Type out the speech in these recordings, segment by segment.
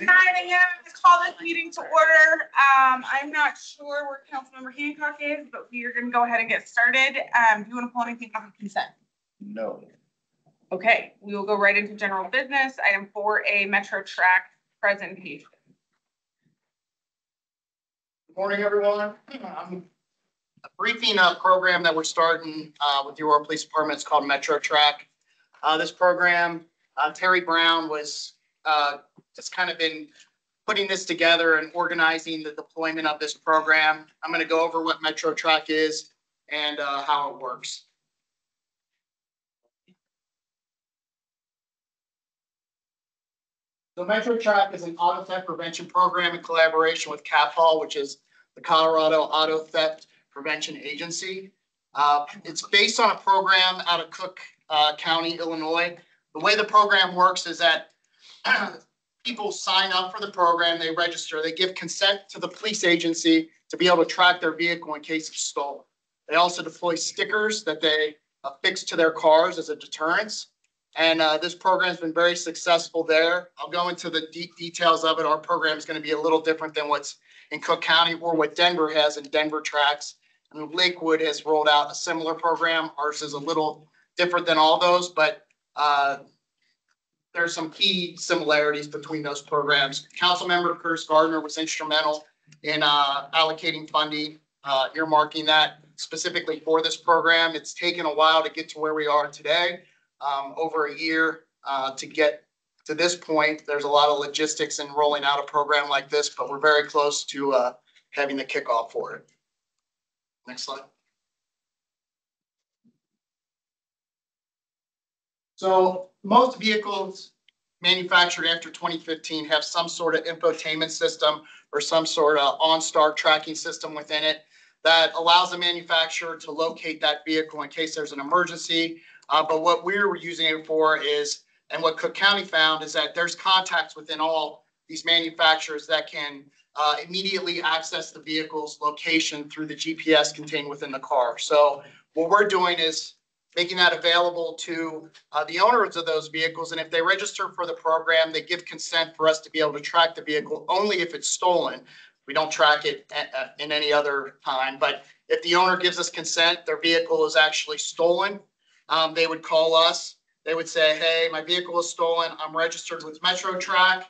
9 a.m. to call this meeting to order. I'm not sure where Councilmember Hancock is, but we are going to go ahead and get started. Do you want to pull anything off of consent? No. Okay, we will go right into general business. Item 4A, Metro Track presentation. Good morning, everyone. I'm briefing a program that we're starting with the Aurora Police Department. It's called Metro Track. This program, Terry Brown was just kind of been putting this together and organizing the deployment of this program. I'm going to go over what Metro Track is and how it works. So Metro Track is an auto theft prevention program in collaboration with CAPHAL, which is the Colorado Auto Theft Prevention Agency. It's based on a program out of Cook County, Illinois. The way the program works is that people sign up for the program, they register, they give consent to the police agency to be able to track their vehicle in case it's stolen. They also deploy stickers that they affix to their cars as a deterrence. And this program has been very successful there. I'll go into the details of it. Our program is going to be a little different than what's in Cook County or what Denver has in Denver Tracks. And Lakewood has rolled out a similar program. Ours is a little different than all those, but there's some key similarities between those programs. Councilmember Curtis Gardner was instrumental in allocating funding, earmarking that specifically for this program. It's taken a while to get to where we are today. Over a year to get to this point. There's a lot of logistics in rolling out a program like this, but we're very close to having the kickoff for it. Next slide. So most vehicles manufactured after 2015 have some sort of infotainment system or some sort of OnStar tracking system within it that allows the manufacturer to locate that vehicle in case there's an emergency. But what we're using it for is, and what Cook County found is that there's contacts within all these manufacturers that can immediately access the vehicle's location through the GPS contained within the car. So what we're doing is making that available to the owners of those vehicles. And if they register for the program, they give consent for us to be able to track the vehicle only if it's stolen. We don't track it in any other time. But if the owner gives us consent, their vehicle is actually stolen. They would call us. They would say, hey, my vehicle is stolen. I'm registered with Metro Track,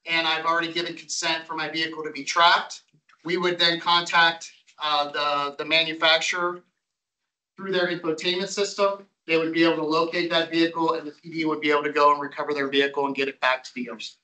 and I've already given consent for my vehicle to be tracked. We would then contact the manufacturer through their infotainment system. They would be able to locate that vehicle, and the PD would be able to go and recover their vehicle and get it back to the owners.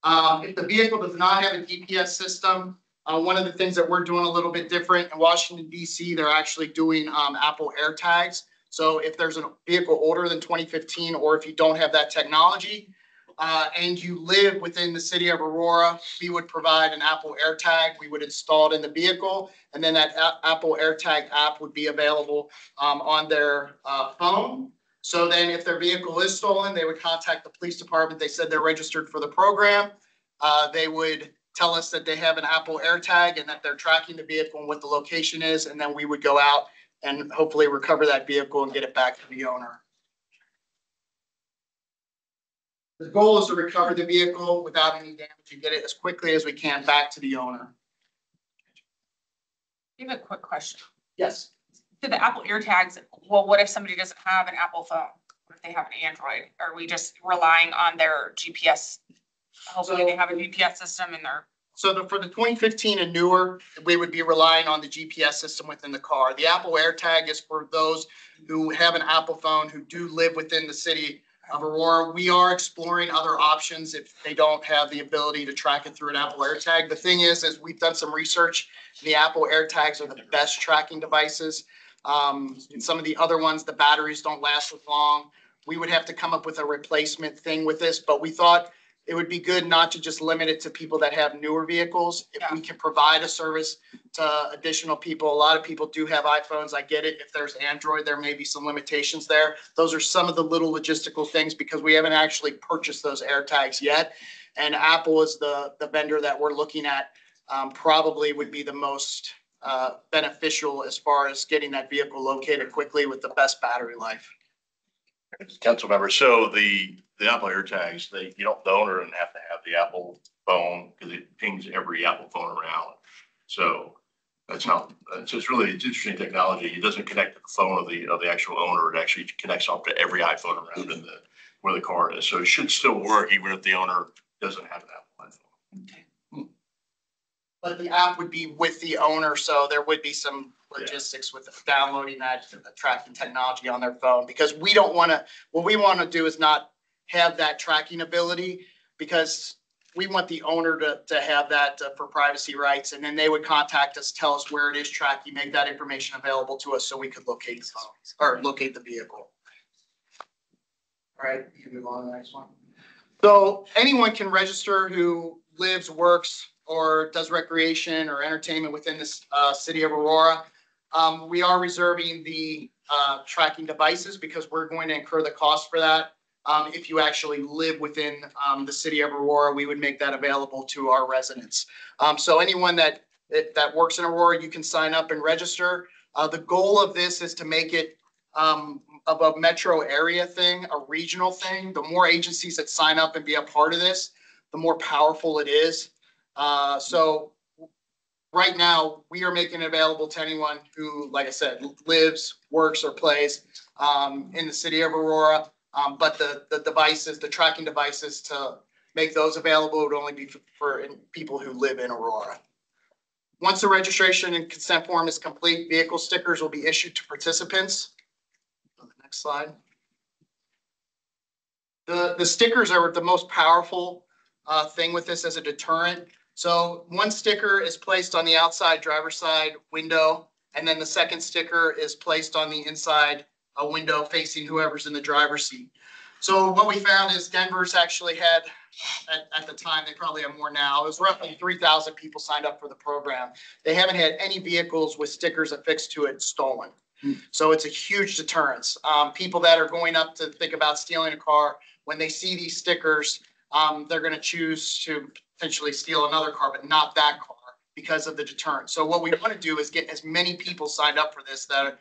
If the vehicle does not have a GPS system, one of the things that we're doing a little bit different in Washington, D.C., they're actually doing Apple AirTags. So if there's a vehicle older than 2015, or if you don't have that technology and you live within the city of Aurora, we would provide an Apple AirTag. We would install it in the vehicle, and then that Apple AirTag app would be available on their phone. So then if their vehicle is stolen, they would contact the police department. They said they're registered for the program. They would tell us that they have an Apple AirTag and that they're tracking the vehicle and what the location is, and then we would go out and hopefully recover that vehicle and get it back to the owner. The goal is to recover the vehicle without any damage and get it as quickly as we can back to the owner. I have a quick question. Yes. To the Apple AirTags, well, what if somebody doesn't have an Apple phone? What if they have an Android? Are we just relying on their GPS? Hopefully they have a GPS system in their. So for the 2015 and newer, we would be relying on the GPS system within the car. The Apple AirTag is for those who have an Apple phone who do live within the city of Aurora. We are exploring other options if they don't have the ability to track it through an Apple AirTag. The thing is we've done some research. The Apple AirTags are the best tracking devices. In some of the other ones, the batteries don't last as long. We would have to come up with a replacement thing with this, but we thought it would be good not to just limit it to people that have newer vehicles. If we can provide a service to additional people, a lot of people do have iPhones. I get it. If there's Android, there may be some limitations there. Those are some of the little logistical things because we haven't actually purchased those AirTags yet. And Apple is the vendor that we're looking at, probably would be the most beneficial as far as getting that vehicle located quickly with the best battery life. Council member, so the the Apple AirTags, the owner doesn't have to have the Apple phone because it pings every Apple phone around. So it's interesting technology. It doesn't connect to the phone of the actual owner. It actually connects off to every iPhone around where the car is. So it should still work even if the owner doesn't have an Apple iPhone. Okay. But the app would be with the owner, so there would be some logistics with downloading that tracking technology on their phone, because we don't want to, what we want to do is not have that tracking ability, because we want the owner to have that for privacy rights, and then they would contact us, tell us where it is tracking, make that information available to us so we could locate the phone or locate the vehicle. All right, you can move on to the next one. So anyone can register who lives, works, or does recreation or entertainment within this city of Aurora. We are reserving the tracking devices because we're going to incur the cost for that. If you actually live within the city of Aurora, we would make that available to our residents. So anyone that works in Aurora, you can sign up and register. The goal of this is to make it of a metro area thing, a regional thing. The more agencies that sign up and be a part of this, the more powerful it is. So right now, we are making it available to anyone who, like I said, lives, works, or plays in the city of Aurora. But the devices, the tracking devices, to make those available would only be for people who live in Aurora. Once the registration and consent form is complete, vehicle stickers will be issued to participants. On the next slide. The stickers are the most powerful thing with this as a deterrent. So one sticker is placed on the outside driver's side window, and then the second sticker is placed on the inside window facing whoever's in the driver's seat. So what we found is Denver's actually had, at the time, they probably have more now, it was roughly 3,000 people signed up for the program. They haven't had any vehicles with stickers affixed to it stolen. So it's a huge deterrence. People that are going up to think about stealing a car, when they see these stickers, they're going to choose to potentially steal another car, but not that car, because of the deterrent. So what we want to do is get as many people signed up for this that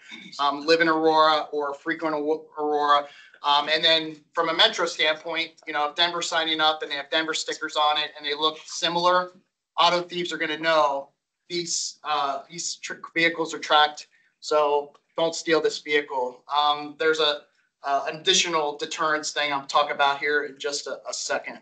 live in Aurora or frequent Aurora. And then from a metro standpoint, if Denver's signing up and they have Denver stickers on it and they look similar, auto thieves are going to know these vehicles are tracked. So don't steal this vehicle. There's an additional deterrence thing I'll talk about here in just a second.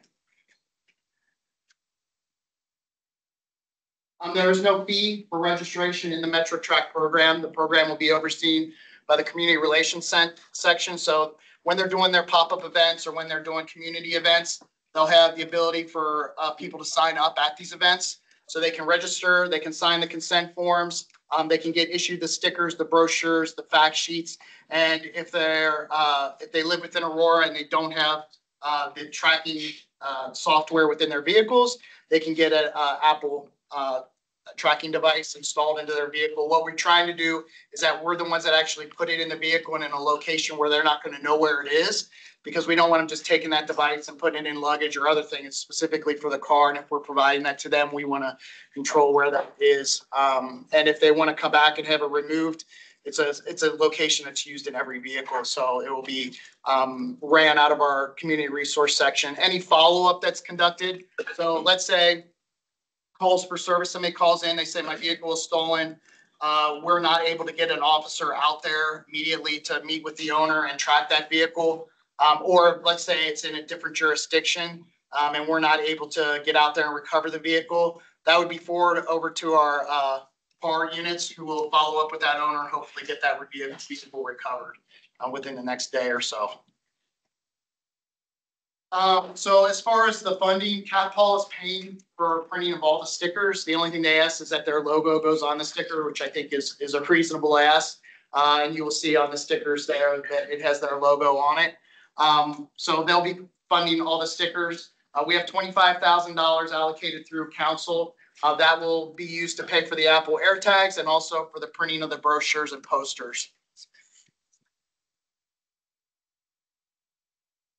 There is no fee for registration in the Metro Track program. The program will be overseen by the Community Relations section. So when they're doing their pop-up events or when they're doing community events, they'll have the ability for people to sign up at these events. So they can register, they can sign the consent forms, they can get issued the stickers, the brochures, the fact sheets. And if they live within Aurora and they don't have the tracking software within their vehicles, they can get an Apple tracking device installed into their vehicle. What we're trying to do is that we're the ones that actually put it in the vehicle and in a location where they're not going to know where it is, because we don't want them just taking that device and putting it in luggage or other things. It's specifically for the car. And if we're providing that to them, we want to control where that is. And if they want to come back and have it removed, it's a location that's used in every vehicle. So it will be ran out of our community resource section. Any follow-up that's conducted. So let's say calls for service, somebody calls in, they say my vehicle was stolen. We're not able to get an officer out there immediately to meet with the owner and track that vehicle. Or let's say it's in a different jurisdiction and we're not able to get out there and recover the vehicle. That would be forwarded over to our PAR units, who will follow up with that owner and hopefully get that vehicle recovered within the next day or so. So as far as the funding, Capitol is paying for printing of all the stickers. The only thing they ask is that their logo goes on the sticker, which I think is a reasonable ask. And you will see on the stickers there that it has their logo on it. So they'll be funding all the stickers. We have $25,000 allocated through council. That will be used to pay for the Apple AirTags and also for the printing of the brochures and posters.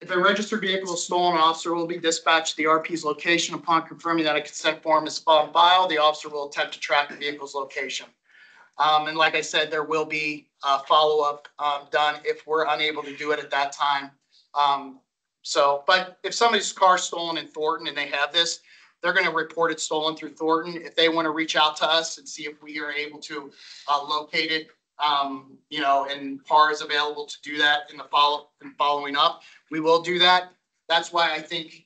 If a registered vehicle is stolen, an officer will be dispatched to the RP's location. Upon confirming that a consent form is on file, the officer will attempt to track the vehicle's location. And like I said, there will be follow-up done if we're unable to do it at that time. So, but if somebody's car's stolen in Thornton and they have this, they're going to report it stolen through Thornton. If they want to reach out to us and see if we are able to locate it, you know, and PAR is available to do that in the following up, we will do that. That's why I think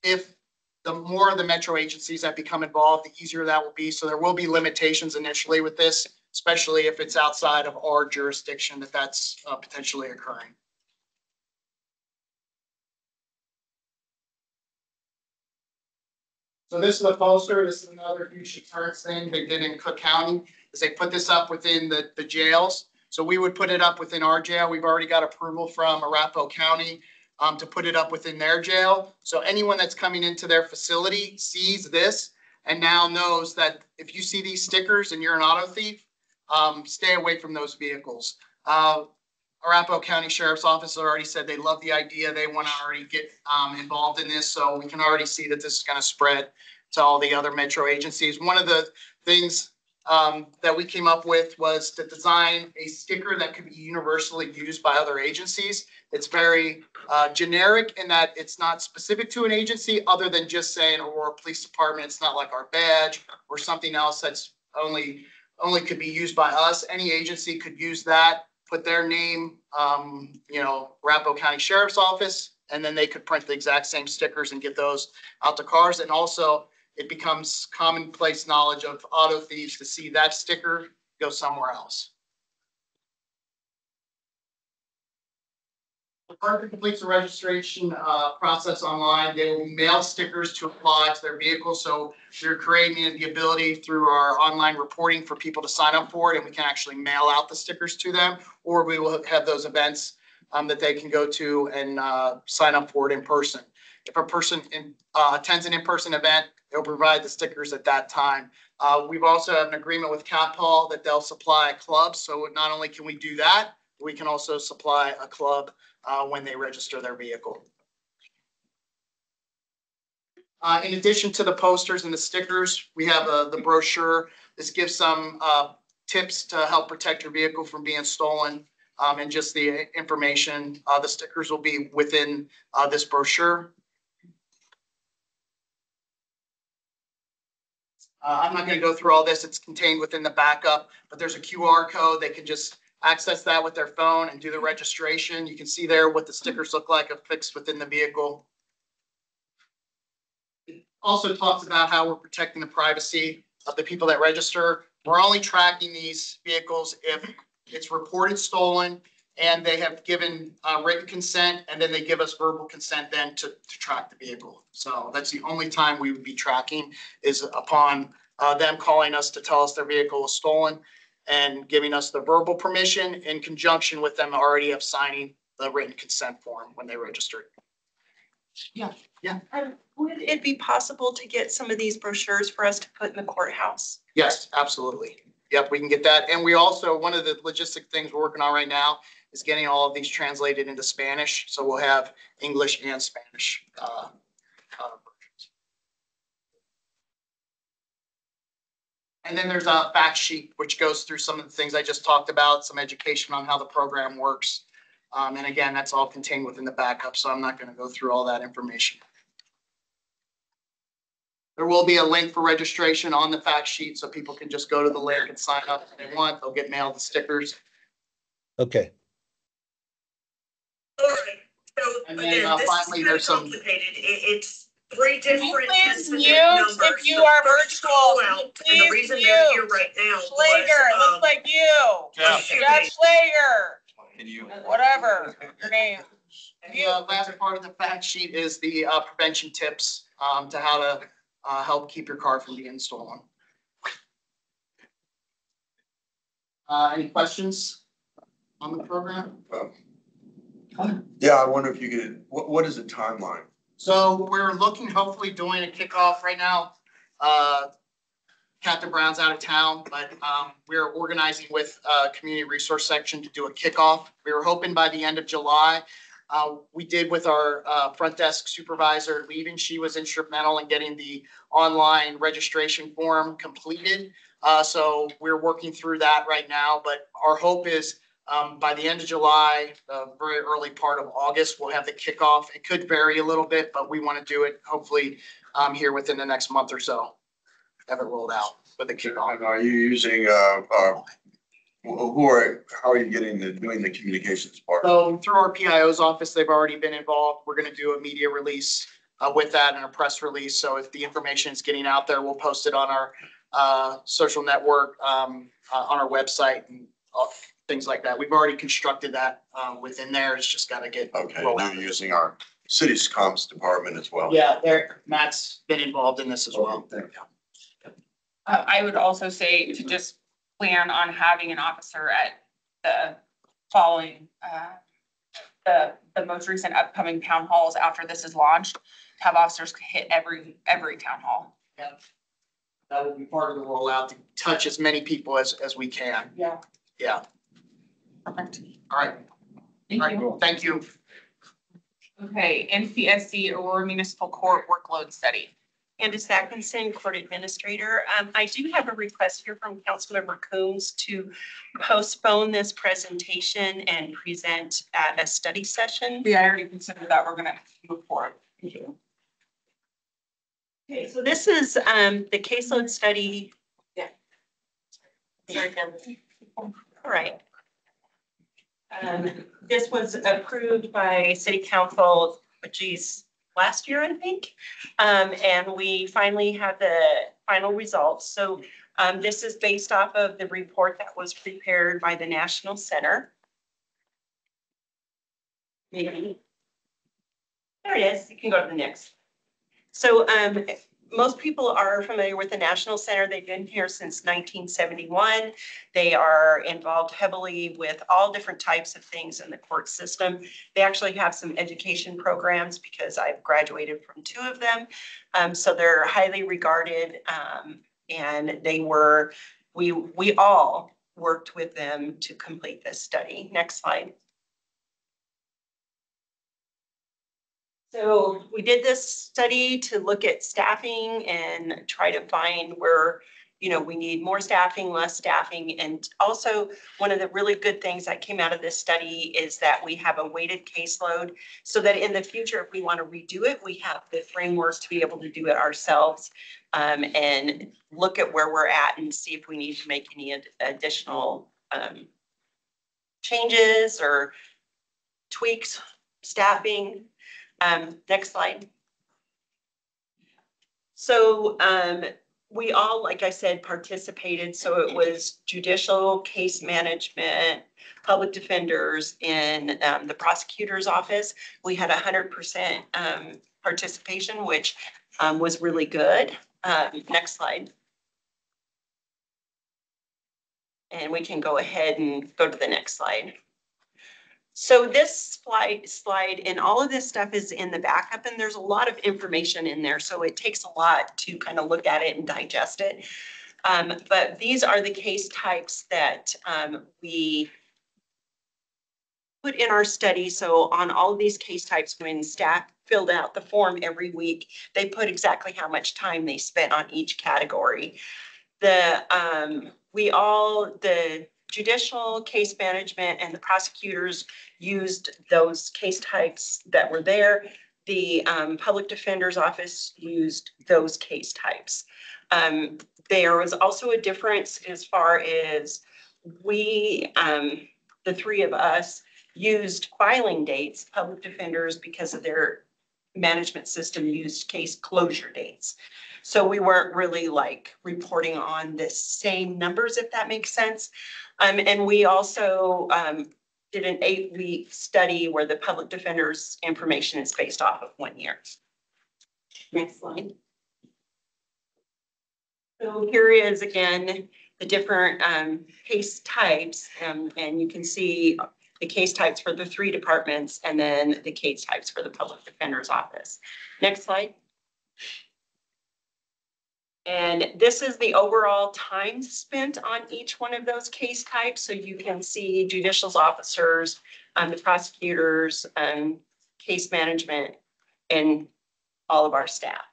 if the more of the metro agencies that become involved, the easier that will be. So there will be limitations initially with this, especially if it's outside of our jurisdiction that's potentially occurring. So this is a poster. This is another huge deterrence thing they did in Cook County, is they put this up within the jails. So we would put it up within our jail. We've already got approval from Arapahoe County to put it up within their jail. So anyone that's coming into their facility sees this and now knows that if you see these stickers and you're an auto thief, stay away from those vehicles. Arapahoe County Sheriff's Office already said they love the idea. They want to already get involved in this. So we can already see that this is going to spread to all the other metro agencies. One of the things that we came up with was to design a sticker that could be universally used by other agencies. It's very generic in that it's not specific to an agency other than just saying Aurora Police Department. It's not like our badge or something else that's only could be used by us. Any agency could use that, put their name, you know, Arapahoe County Sheriff's Office, and then they could print the exact same stickers and get those out to cars. And also it becomes commonplace knowledge of auto thieves to see that sticker go somewhere else. The person completes the registration process online. They will mail stickers to apply to their vehicle. So we're creating the ability through our online reporting for people to sign up for it, and we can actually mail out the stickers to them, or we will have those events that they can go to and sign up for it in person. If a person attends an in-person event, they'll provide the stickers at that time. We've also have an agreement with CapPaul that they'll supply a club. So not only can we do that, we can also supply a club when they register their vehicle. In addition to the posters and the stickers, we have the brochure. This gives some tips to help protect your vehicle from being stolen, and just the information. The stickers will be within this brochure. I'm not going to go through all this. It's contained within the backup, but there's a QR code. They can just access that with their phone and do the registration. You can see there what the stickers look like affixed within the vehicle. It also talks about how we're protecting the privacy of the people that register. We're only tracking these vehicles if it's reported stolen and they have given written consent, and then they give us verbal consent then to track the vehicle. So that's the only time we would be tracking, is upon them calling us to tell us their vehicle was stolen and giving us the verbal permission in conjunction with them already of signing the written consent form when they registered. Yeah. Would it be possible to get some of these brochures for us to put in the courthouse? Yes, absolutely. Yep, we can get that. And we also, one of the logistic things we're working on right now is getting all of these translated into Spanish. So we'll have English and Spanish versions. And then there's a fact sheet, which goes through some of the things I just talked about, some education on how the program works. And again, that's all contained within the backup, so I'm not going to go through all that information. There will be a link for registration on the fact sheet, so people can just go to the link and sign up if they want. They'll get mailed the stickers. Okay. All right, so And then, again, this finally, is there's kind some- of complicated. It's three Can you different please incident mute numbers. if you The are first virtual? call Can you out, and the please reason they're here mute? right now Schlager, it was, looks like you. Yeah. Jeff Schlager, Can you? whatever your name. And the last part of the fact sheet is the prevention tips to how to help keep your car from being stolen. Any questions on the program? Yeah, I wonder if you could, what is the timeline? So we're looking, hopefully doing a kickoff right now. Captain Brown's out of town, but we're organizing with Community Resource Section to do a kickoff. We were hoping by the end of July. We did with our front desk supervisor leaving. She was instrumental in getting the online registration form completed. So we're working through that right now, but our hope is By the end of July, very early part of August, we'll have the kickoff. It could vary a little bit, but we want to do it hopefully here within the next month or so. Have it rolled out with the kickoff. And are you using, how are you doing the communications part? So through our PIO's office, they've already been involved. We're going to do a media release with that and a press release. So if the information is getting out there, we'll post it on our social network, on our website and things like that. We've already constructed that within there. It's just got to get Okay, rolled now out. you're using our city's comms department as well. Yeah, Matt's been involved in this as well. Okay, thank I would also say to just plan on having an officer at the following, the most recent upcoming town halls after this is launched, to have officers hit every town hall. Yeah. That will be part of the rollout to touch as many people as we can. Yeah. Yeah. Perfect. All right. Thank All you. right. Thank you. Okay, NCSC Aurora Municipal Court Workload Study. Candace Atkinson, Court Administrator. I do have a request here from Councilmember Coombs to postpone this presentation and present at a study session. We already considered that. We're gonna move forward. Thank you. Okay, so this is the caseload study. Yeah. All right. This was approved by City Council, last year, I think. And we finally have the final results. So this is based off of the report that was prepared by the National Center. Maybe. There it is. You can go to the next. So most people are familiar with the National Center. They've been here since 1971. They are involved heavily with all different types of things in the court system. They actually have some education programs because I've graduated from 2 of them. So they're highly regarded, and we all worked with them to complete this study. Next slide. So we did this study to look at staffing and try to find where, we need more staffing, less staffing. And also one of the really good things that came out of this study is that we have a weighted caseload so that in the future, if we want to redo it, we have the framework to be able to do it ourselves and look at where we're at and see if we need to make any additional changes or tweaks, staffing. Next slide. So we all, like I said, participated. So it was judicial, case management, public defenders, in the prosecutor's office. We had 100% participation, which was really good. Next slide. And we can go ahead and go to the next slide. So this slide and all of this stuff is in the backup, and there's a lot of information in there. So it takes a lot to kind of look at it and digest it. But these are the case types that we put in our study. So on all of these case types, when staff filled out the form every week, they put exactly how much time they spent on each category. The judicial, case management, and the prosecutors used those case types that were there. The public defender's office used those case types. There was also a difference as far as we, the 3 of us, used filing dates. Public defenders, because of their management system, used case closure dates. So we weren't really like reporting on the same numbers, if that makes sense. And we also did an 8-week study where the public defender's information is based off of 1 year. Next slide. So here is again the different case types, and you can see the case types for the 3 departments and then the case types for the public defender's office. Next slide. And this is the overall time spent on each one of those case types. So you can see judicial officers, the prosecutors, case management, and all of our staff.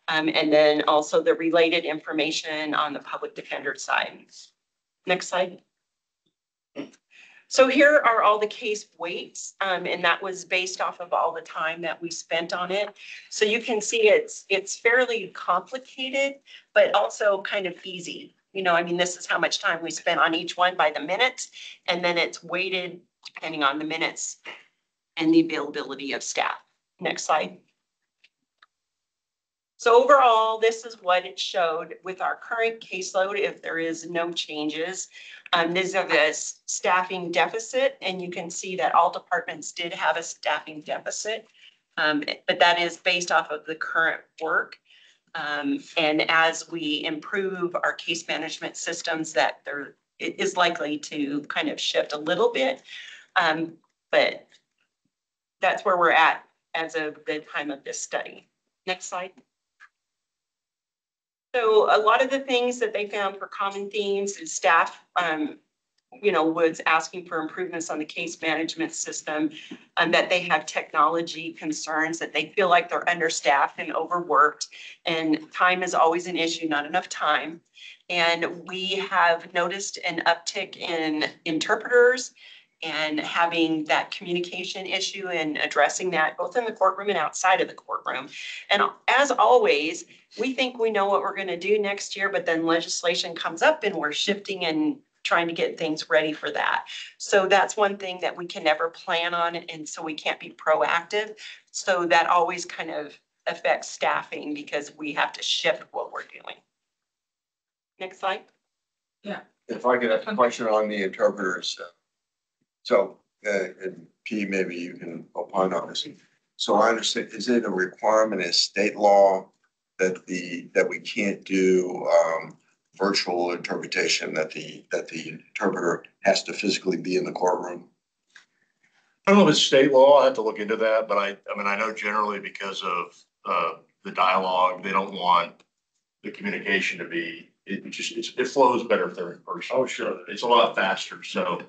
And then also the related information on the public defender side. Next slide. So here are all the case weights, and that was based off of all the time that we spent on it. So you can see it's fairly complicated, but also kind of easy. You know, I mean, this is how much time we spent on each one by the minute, and then it's weighted depending on the minutes and the availability of staff. Next slide. So overall, this is what it showed with our current caseload if there is no changes. These are the staffing deficit, and you can see that all departments did have a staffing deficit, but that is based off of the current work. And as we improve our case management systems, that it is likely to kind of shift a little bit. But that's where we're at as of the time of this study. Next slide. So a lot of the things that they found for common themes is staff, you know, was asking for improvements on the case management system, and that they have technology concerns, that they feel like they're understaffed and overworked, and time is always an issue, not enough time. And we have noticed an uptick in interpreters and having that communication issue and addressing that both in the courtroom and outside of the courtroom. And as always, we think we know what we're going to do next year, but then legislation comes up and we're shifting and trying to get things ready for that. So that's one thing that we can never plan on, and so we can't be proactive. So that always kind of affects staffing because we have to shift what we're doing. Next slide. If I could ask a question on the interpreters. So, and P, maybe you can opine on this. So I understand, is it a requirement in state law that we can't do virtual interpretation, that the interpreter has to physically be in the courtroom? I don't know if it's state law, I have to look into that, but I mean, I know generally because of the dialogue, they don't want the communication to be, it flows better if they're in person. Oh, sure. It's a lot faster, so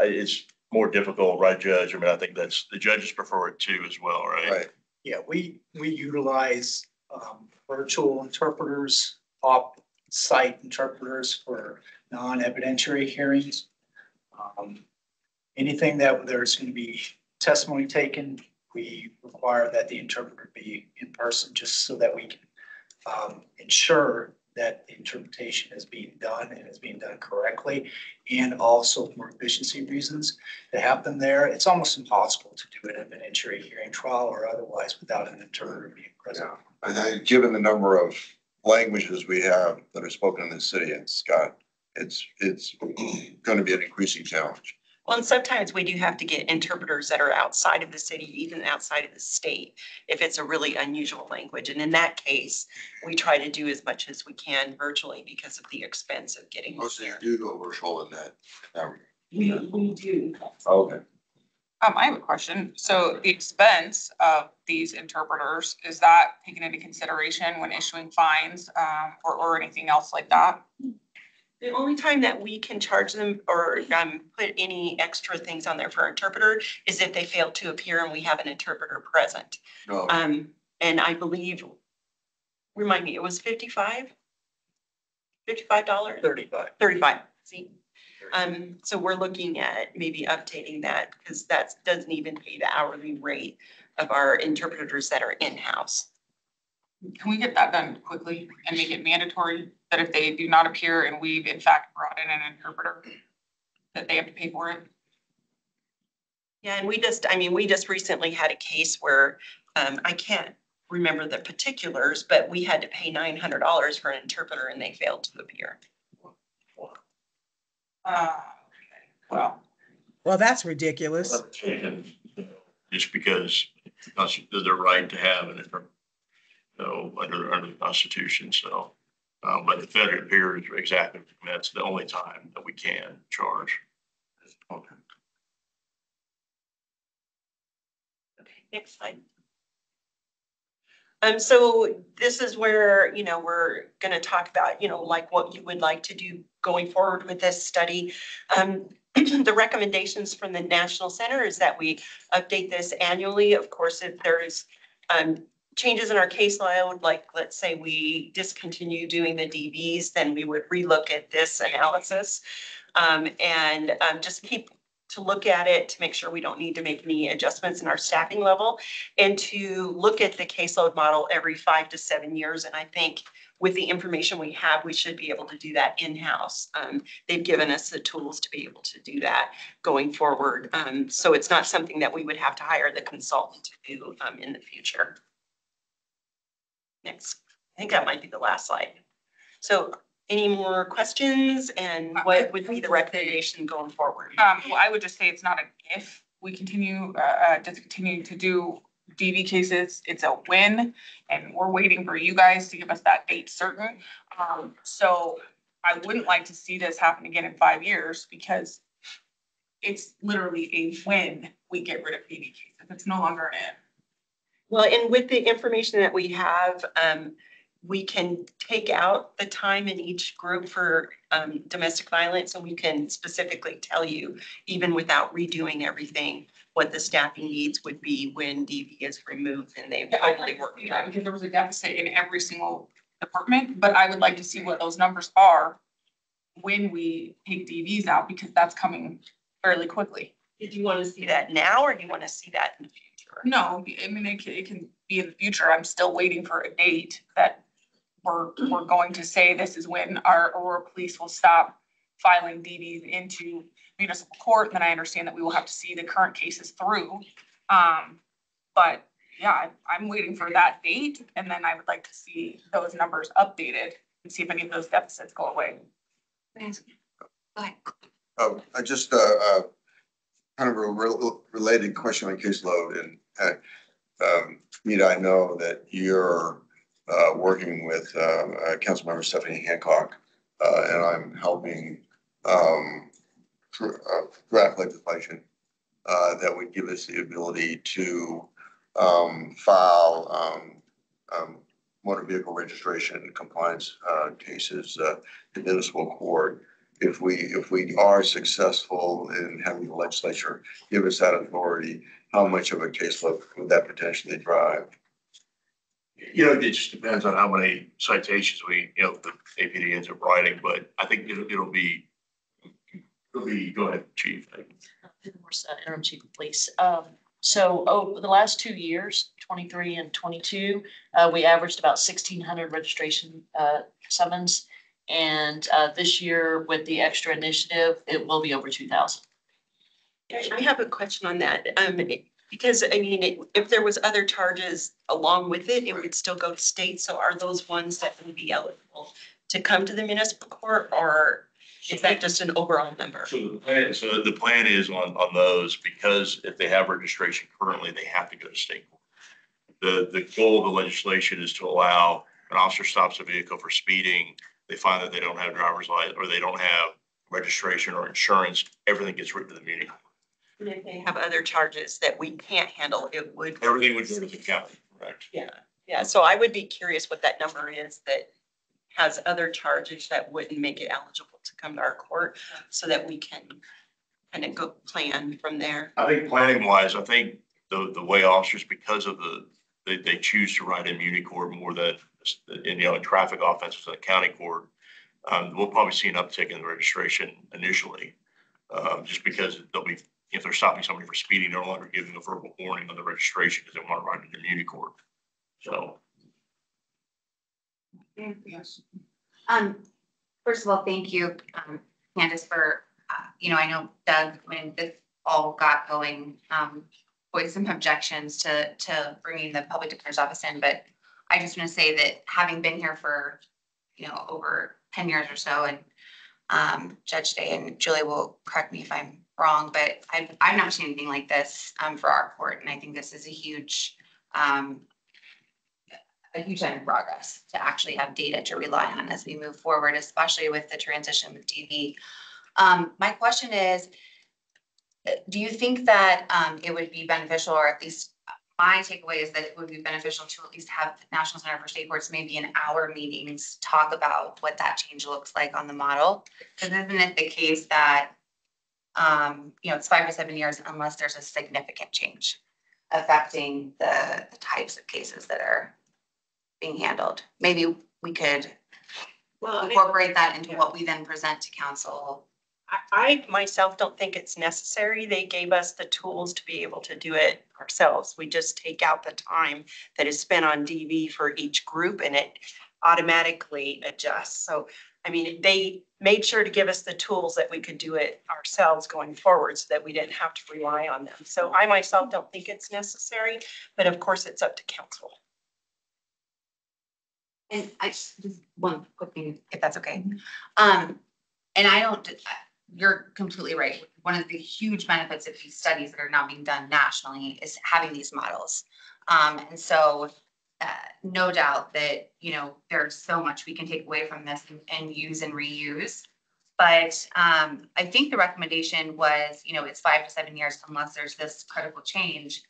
it's more difficult, right, Judge? I mean, I think that's, the judges prefer it too as well, right? Right. Yeah, we utilize virtual interpreters, off-site interpreters for non-evidentiary hearings. Anything that there's going to be testimony taken, we require that the interpreter be in person just so that we can ensure that the interpretation is being done and is being done correctly. And also for efficiency reasons to have them there. It's almost impossible to do an evidentiary hearing, trial or otherwise without an interpreter being present. Yeah, and given the number of languages we have that are spoken in the city, it's going to be an increasing challenge. Well, and sometimes we do have to get interpreters that are outside of the city, even outside of the state, if it's a really unusual language. And in that case, we try to do as much as we can virtually because of the expense of getting them Most of there. you do go virtual in that. We do. Okay. I have a question. So the expense of these interpreters, is that taken into consideration when issuing fines, or anything else like that? The only time that we can charge them or put any extra things on there for interpreter is if they fail to appear and we have an interpreter present. No, And I believe, remind me, it was $55? $55? 35. See? So we're looking at maybe updating that because that doesn't even pay the hourly rate of our interpreters that are in-house. Can we get that done quickly and make it mandatory that if they do not appear and we've in fact brought in an interpreter, that they have to pay for it? Yeah, and we just recently had a case where I can't remember the particulars, but we had to pay $900 for an interpreter and they failed to appear. Well, that's ridiculous. Just because it's their right to have an interpreter, under the Constitution. So, but the failure to appear is exactly, that's the only time that we can charge. okay. Okay, next slide. So this is where, we're going to talk about, like what you would like to do going forward with this study. The recommendations from the National Center is that we update this annually. Of course, if there's changes in our caseload, like let's say we discontinue doing the DVs, then we would relook at this analysis and just keep to look at it, to make sure we don't need to make any adjustments in our staffing level, and to look at the caseload model every 5 to 7 years. And I think with the information we have, we should be able to do that in-house. They've given us the tools to be able to do that going forward. So it's not something that we would have to hire the consultant to do in the future. Next, I think that might be the last slide. So any more questions, and what would be the recommendation going forward? Well, I would just say it's not a if we continue, to continue to do DV cases, it's a when, and we're waiting for you guys to give us that date certain. So I wouldn't like to see this happen again in 5 years, because it's literally a when we get rid of DV cases. It's no longer an if. Well, and with the information that we have, we can take out the time in each group for domestic violence, and we can specifically tell you, even without redoing everything, what the staffing needs would be when DV is removed and they've totally worked. Yeah, because there was a deficit in every single department, but I would like to see what those numbers are when we take DVs out, because that's coming fairly quickly. Did you want to see that now, or do you want to see that in the future? No, I mean, it can be in the future. I'm still waiting for a date that we're going to say this is when our Aurora police will stop filing DVs into municipal court. And then I understand that we will have to see the current cases through. But yeah, I'm waiting for that date, and then I would like to see those numbers updated and see if any of those deficits go away. I just, kind of a related question on caseload, and, Mita, I know that you're, working with, Councilmember Stephanie Hancock, and I'm helping, draft legislation, that would give us the ability to, file, motor vehicle registration compliance, cases, in municipal court. If we are successful in having the legislature give us that authority, how much of a caseload would that potentially drive? You know, it just depends on how many citations the APD ends up writing, but I think it'll be, go ahead, Chief. Interim Chief of Police. So over the last 2 years, 23 and 22, we averaged about 1,600 registration summons. And this year, with the extra initiative, it will be over 2,000. I have a question on that. Because I mean, if there was other charges along with it, it would still go to state. So are those ones that would be eligible to come to the municipal court, or is that just an overall number? So the plan is on those, because if they have registration currently, they have to go to state court. The goal of the legislation is to allow an officer stops a vehicle for speeding. They find that they don't have driver's license, or they don't have registration or insurance, everything gets written to the muni court. And if they have other charges that we can't handle, it would. Everything would go to the county, correct? Yeah. So I would be curious what that number is that has other charges that wouldn't make it eligible to come to our court, so that we can kind of go plan from there. I think planning wise, I think the way officers, because of they choose to write in muni court more than in traffic offenses in the county court, we'll probably see an uptick in the registration initially, just because they'll be, if they're stopping somebody for speeding, they're no longer giving a verbal warning on the registration because they want to write it in muni court. So. Yes. First of all, thank you, Candace, for, I know Doug, when this all got going, voiced some objections to bringing the public defender's office in, but I just want to say that having been here for, over 10 years or so, and Judge Day and Julie will correct me if I'm wrong, but I've not seen anything like this for our court, and I think this is a huge sign of progress to actually have data to rely on as we move forward, especially with the transition with DV. My question is, do you think that it would be beneficial, or at least my takeaway is that it would be beneficial to at least have the National Center for State Courts maybe in our meetings talk about what that change looks like on the model? Because isn't it the case that, it's 5 to 7 years unless there's a significant change affecting the types of cases that are being handled? Maybe we could incorporate that into what we then present to council I myself don't think it's necessary. They gave us the tools to be able to do it ourselves. We just take out the time that is spent on DV for each group and it automatically adjusts. So, I mean, they made sure to give us the tools that we could do it ourselves going forward so that we didn't have to rely on them. So I myself don't think it's necessary, but of course it's up to council. And I just one quick thing, if that's okay. Mm-hmm. And I don't, you're completely right. One of the huge benefits of these studies that are now being done nationally is having these models. And so no doubt that, you know, there's so much we can take away from this and use and reuse. But I think the recommendation was, you know, it's 5 to 7 years unless there's this critical change.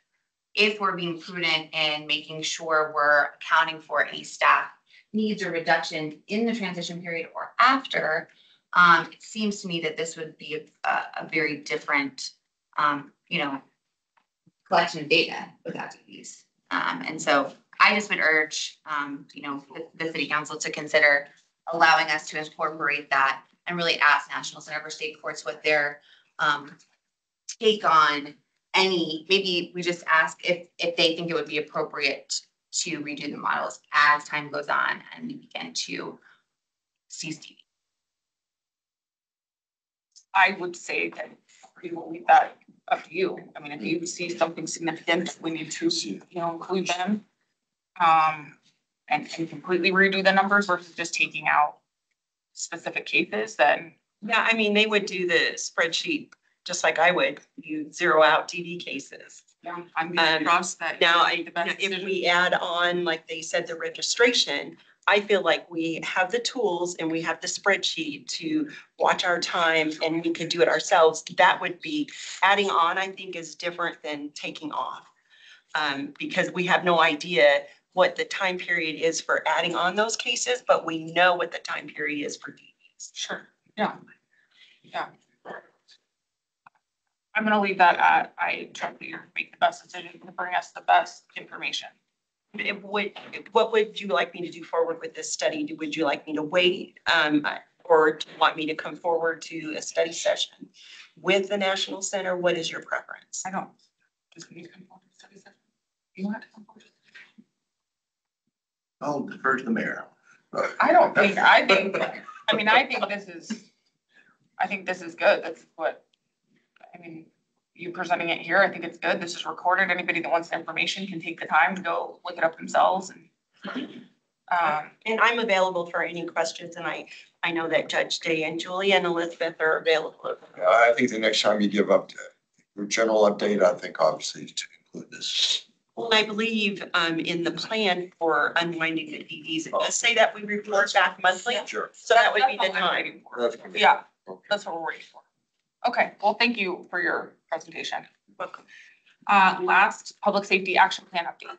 If we're being prudent and making sure we're accounting for any staff needs or reduction in the transition period or after, it seems to me that this would be a very different, you know, collection of data without DVs. And so I just would urge, you know, the city council to consider allowing us to incorporate that and really ask National Center for State Courts what their take on any, maybe we just ask if they think it would be appropriate to redo the models as time goes on and we begin to cease TV. I would say that we will leave that up to you. I mean, if you see something significant, we need to, you know, include them. And completely redo the numbers versus just taking out specific cases, then. Yeah, I mean, they would do the spreadsheet just like I would. You zero out DV cases. Yeah, I'm gonna trust that. Now, you make the best if decision. we add on, like they said, the registration, I feel like we have the tools and we have the spreadsheet to watch our time and we can do it ourselves. That would be adding on, I think, is different than taking off. Because we have no idea what the time period is for adding on those cases, but we know what the time period is for DVs. Sure, yeah, yeah. I'm gonna leave that at, I trust that you make the best decision to bring us the best information. What would you like me to do forward with this study? Would you like me to wait? Or do you want me to come forward to a study session with the National Center? What is your preference? I don't, just need to come forward to study session. You want to come forward? I'll defer to the mayor. I don't think, I think this is good. That's what, I mean, you presenting it here, I think it's good. This is recorded. Anybody that wants the information can take the time to go look it up themselves and I'm available for any questions, and I know that Judge Day and Julie and Elizabeth are available. I think the next time you give up your general update, I think obviously to include this. Well, I believe in the plan for unwinding the DVs, it does say that we report back monthly. Sure. So that would be That's the all I'm time. waiting for. That's good. Yeah, Okay. that's what we're waiting for. Okay, well, thank you for your presentation. Welcome. Last public safety action plan update.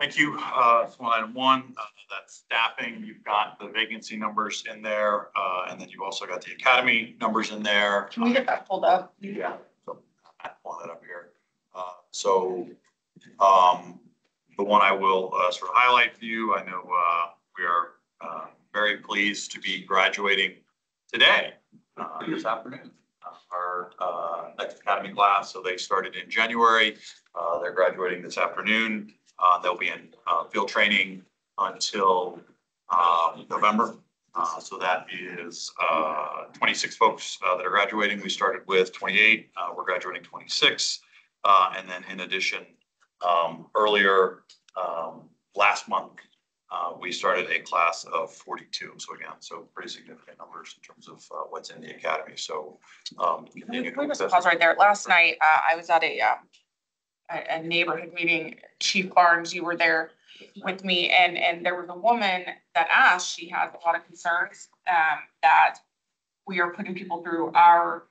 Thank you. So item one, that's staffing. You've got the vacancy numbers in there, and then you've also got the academy numbers in there. Can we get that pulled up? Yeah, so I'm pulling that up here. The one I will sort of highlight for you, I know we are very pleased to be graduating today, this afternoon. Our next academy class, so they started in January. They're graduating this afternoon. They'll be in field training until November. So that is 26 folks that are graduating. We started with 28. We're graduating 26. And then in addition, earlier last month, we started a class of 42. So again, so pretty significant numbers in terms of what's in the academy. So Can we just pause right there? Last night, I was at a neighborhood meeting. Chief Barnes, you were there with me, and there was a woman that asked, she had a lot of concerns that we are putting people through our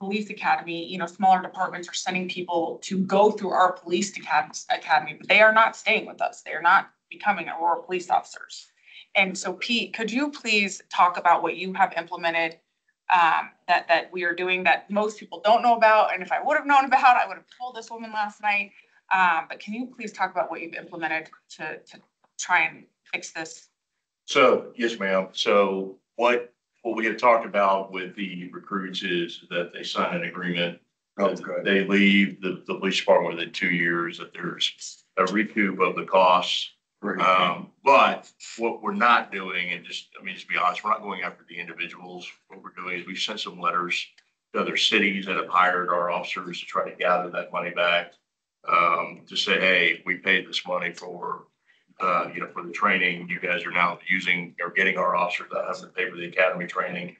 police academy. You know, smaller departments are sending people to go through our police academy, but they are not staying with us. They are not becoming Aurora police officers. And so Pete, could you please talk about what you have implemented that we are doing that most people don't know about? And if I would have known about, I would have told this woman last night. But can you please talk about what you've implemented to try and fix this? So, yes, ma'am. So what what we had talked about with the recruits is that they sign an agreement. Oh, good. They leave the police department within 2 years, that there's a recoup of the costs. But what we're not doing, and just to be honest, we're not going after the individuals. What we're doing is we sent some letters to other cities that have hired our officers to try to gather that money back. To say, hey, we paid this money for, for the training. You guys are now using or getting our officers that have to pay for the academy training.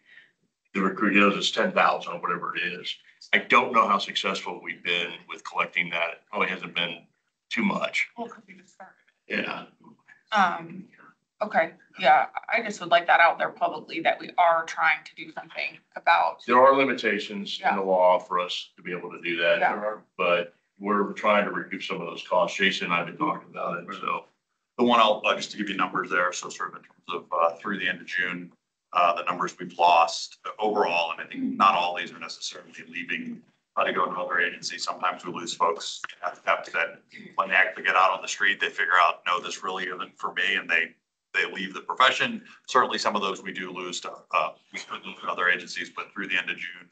The recruit knows it's 10,000 or whatever it is. I don't know how successful we've been with collecting that. It probably hasn't been too much. Well, 'cause we just started. Yeah. Okay, yeah, I just would like that out there publicly that we are trying to do something about. There are limitations in the law for us to be able to do that. Yeah. But we're trying to recoup some of those costs. Jason and I have been talking about it, so. The one I'll, just to give you numbers there, so sort of in terms of through the end of June, the numbers we've lost overall, and I think not all these are necessarily leaving to go to another agency. Sometimes we lose folks after that. When they actually get out on the street, they figure out, no, this really isn't for me, and they leave the profession. Certainly some of those we do lose to other agencies, but through the end of June,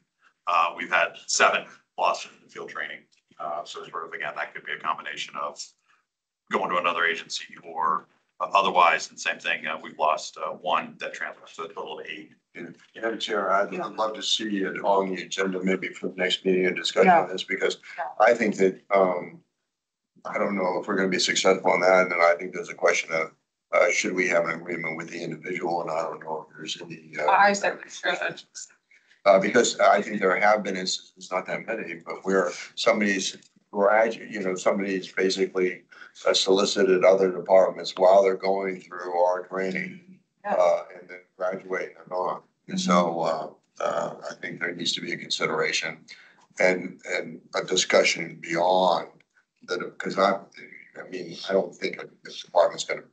we've had 7 losses in field training. So sort of, again, that could be a combination of going to another agency or otherwise, and same thing, we've lost 1 that transfers to a total of 8. Madam Chair, I'd love to see it on the agenda, maybe for the next meeting, a discussion on this, because I think that, I don't know if we're gonna be successful on that, and then I think there's a question of, should we have an agreement with the individual, and I don't know if there's any. I said we should. Because I think there have been instances, not that many, but where somebody's somebody's basically solicited other departments while they're going through our training, and then graduating and on. And so, I think there needs to be a consideration and a discussion beyond that, because I don't think this department's gonna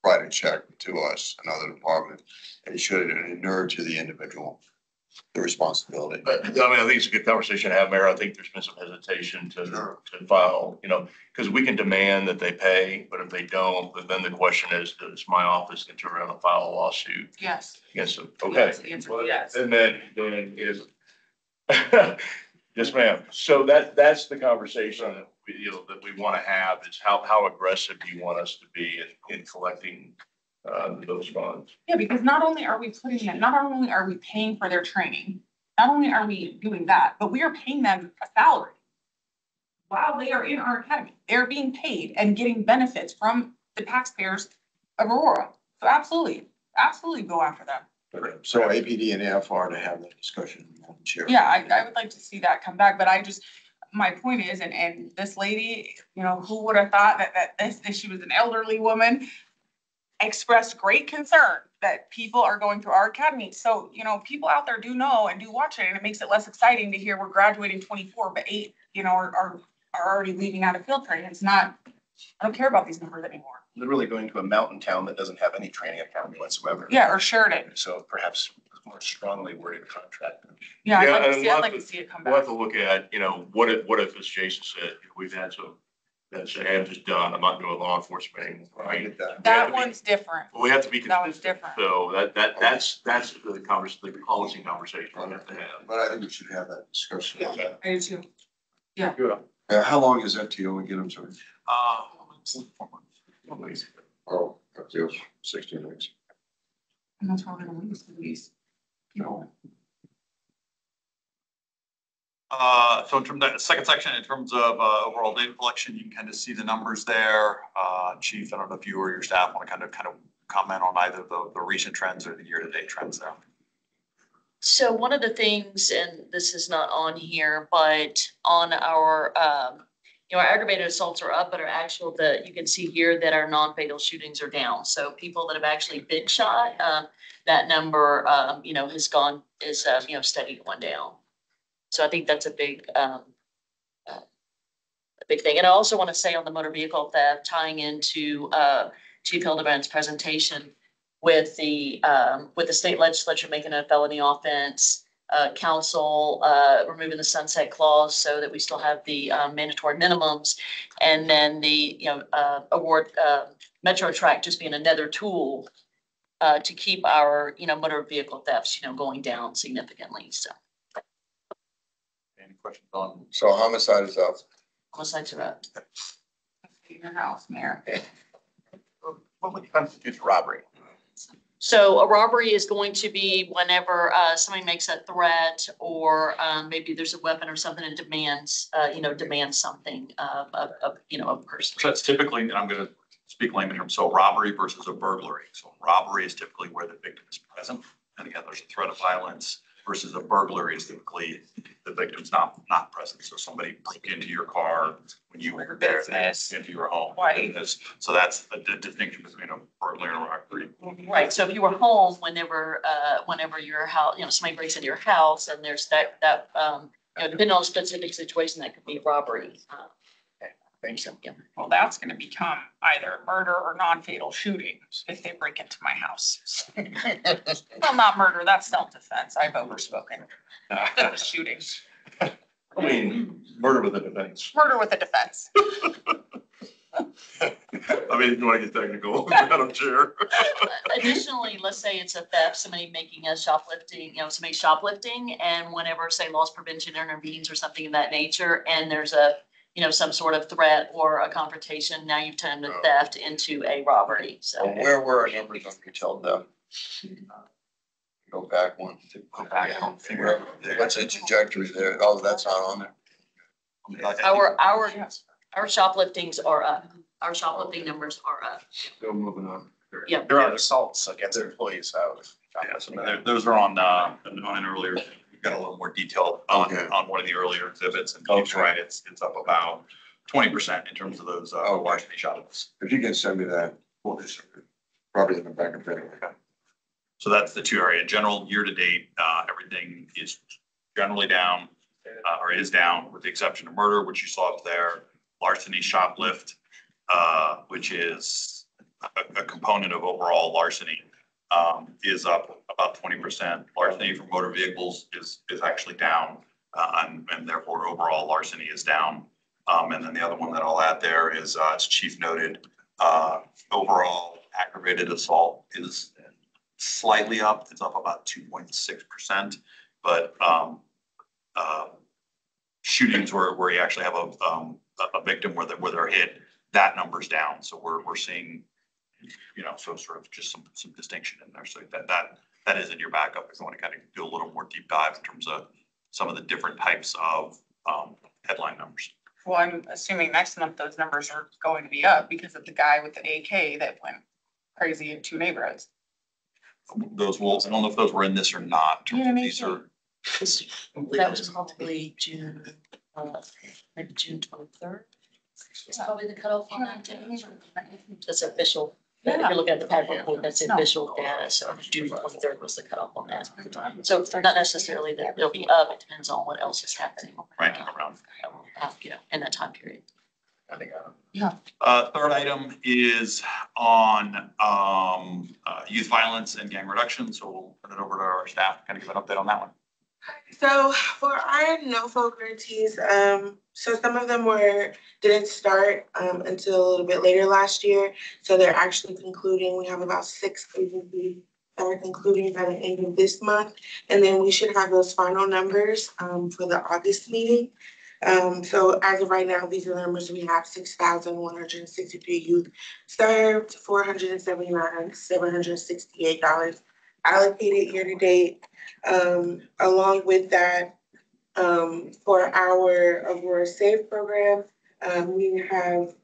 write a check to us, another department, and it should inure to the individual, the responsibility. But I think it's a good conversation to have, Mayor. I think there's been some hesitation to file, because we can demand that they pay, but if they don't, then the question is, does my office can turn around and file a lawsuit Yes. against them? Okay. Yes, the answer is yes. And then is, yes, ma'am. So that's the conversation that we want to have, is how aggressive do you want us to be in collecting those funds? Yeah, because not only are we paying for their training, not only are we doing that, but we are paying them a salary. While they are in our academy, they're being paid and getting benefits from the taxpayers of Aurora. So absolutely go after them. So APD and AFR to have that discussion, Madam Chair. Yeah, I would like to see that come back, but my point is, and this lady, who would have thought that she was an elderly woman, expressed great concern that people are going through our academy. So, people out there do know and do watch it, and it makes it less exciting to hear we're graduating 24, but 8, are already leaving out of field training. It's not, I don't care about these numbers anymore. Literally going to a mountain town that doesn't have any training academy whatsoever. Yeah, or Sheridan. So perhaps more strongly worded contract. Yeah, I'd we'll like to see it come back. We'll have to look at, what if, as Jason said, we've had some that say, hey, I'm just done. I'm not doing law enforcement anymore. Right? That one's different. We have to be That one's consistent. different. So that's the policy conversation we have to have. But I think we should have that discussion. Yeah, I do too. Yeah. Good. How long is FTO again? I'm sorry. 4 months. Oh, FTO 16 weeks. And that's why we're gonna lose these people. So in terms of that second section, in terms of overall data collection, you can kind of see the numbers there. Chief, I don't know if you or your staff want to kind of comment on either the recent trends or the year-to-date trends there. So one of the things, and this is not on here, but on our, our aggravated assaults are up, but our actual, you can see here that our non-fatal shootings are down. So people that have actually been shot, that number, is steady going down. So I think that's a big thing. And I also want to say on the motor vehicle theft, tying into Chief Hildebrandt's presentation with the state legislature making a felony offense, council removing the sunset clause so that we still have the mandatory minimums, and then the award Metro Track just being another tool to keep our, motor vehicle thefts, going down significantly. So Any questions on? So homicide is up. homicides are up. In your house, Mayor. What would constitute robbery? So a robbery is going to be whenever somebody makes a threat or maybe there's a weapon or something and demands something of a person. So that's typically, and I'm gonna speak layman terms, so robbery versus a burglary. So robbery is typically where the victim is present. And again, there's a threat of violence versus a burglary is typically the victim's not present. So somebody broke into your car when you were there, into your home. Right. So that's a distinction between a burglary and a robbery. Right, so if you were home whenever your house, somebody breaks into your house and there's that, depending on the specific situation, that could be robbery. Thank you. Yeah. Well, that's gonna become either murder or non-fatal shooting if they break into my house. Well, not murder, that's self-defense. I've overspoken. Shooting, I mean, murder with a defense. murder with a defense. I mean, you want to get technical, Madam Chair. Additionally, let's say it's a theft, somebody making a shoplifting, somebody shoplifting, and whenever, say, loss prevention intervenes or something of that nature, and there's a, some sort of threat or a confrontation, now you've turned the theft into a robbery, so. Well, where were our numbers on retail theft? Go back one. Go back, I don't think we're there. What's the trajectory there? Oh, that's not on there. Our shopliftings are up. Our shoplifting numbers are up. Still moving on. Yeah. There are assaults against employees. Yeah, so those are on an earlier, we've got a little more detail on one of the earlier exhibits, and Keith's right, it's up about 20% in terms of those larceny shots. If you can send me that, probably in the back of it. So that's the two area. General year to date, everything is generally down or is down with the exception of murder, which you saw up there, larceny, shoplift, which is a component of overall larceny, is up about 20%. Larceny for motor vehicles is actually down, and therefore overall larceny is down. And then the other one that I'll add there is, as Chief noted, overall aggravated assault is slightly up. It's up about 2.6%, but shootings where you actually have a victim where they're hit, that number's down. So we're seeing, so sort of just some distinction in there. So that is in your backup if you want to kind of do a little more deep dive in terms of some of the different types of headline numbers. Well, I'm assuming next month those numbers are going to be up because of the guy with the AK that went crazy in 2 neighborhoods. Those wolves, I don't know if those were in this or not. These are. That was probably June, maybe June 23rd. It's probably the cutoff on that. That's official. If you're looking at the PAD report, that's official data. So June 23rd was the cutoff on that. So not necessarily that it'll be up. It depends on what else is happening. Right around. In that time period. Third item is on youth violence and gang reduction. So we'll turn it over to our staff to kind of give an update on that one. So for our no-fault grantees, so some of them didn't start until a little bit later last year. So they're actually concluding. We have about 6 agencies that are concluding by the end of this month. And then we should have those final numbers for the August meeting. So as of right now, these are the numbers we have: 6,163 youth served, $479,768 allocated year to date. Along with that, for our Aurora Save program, we have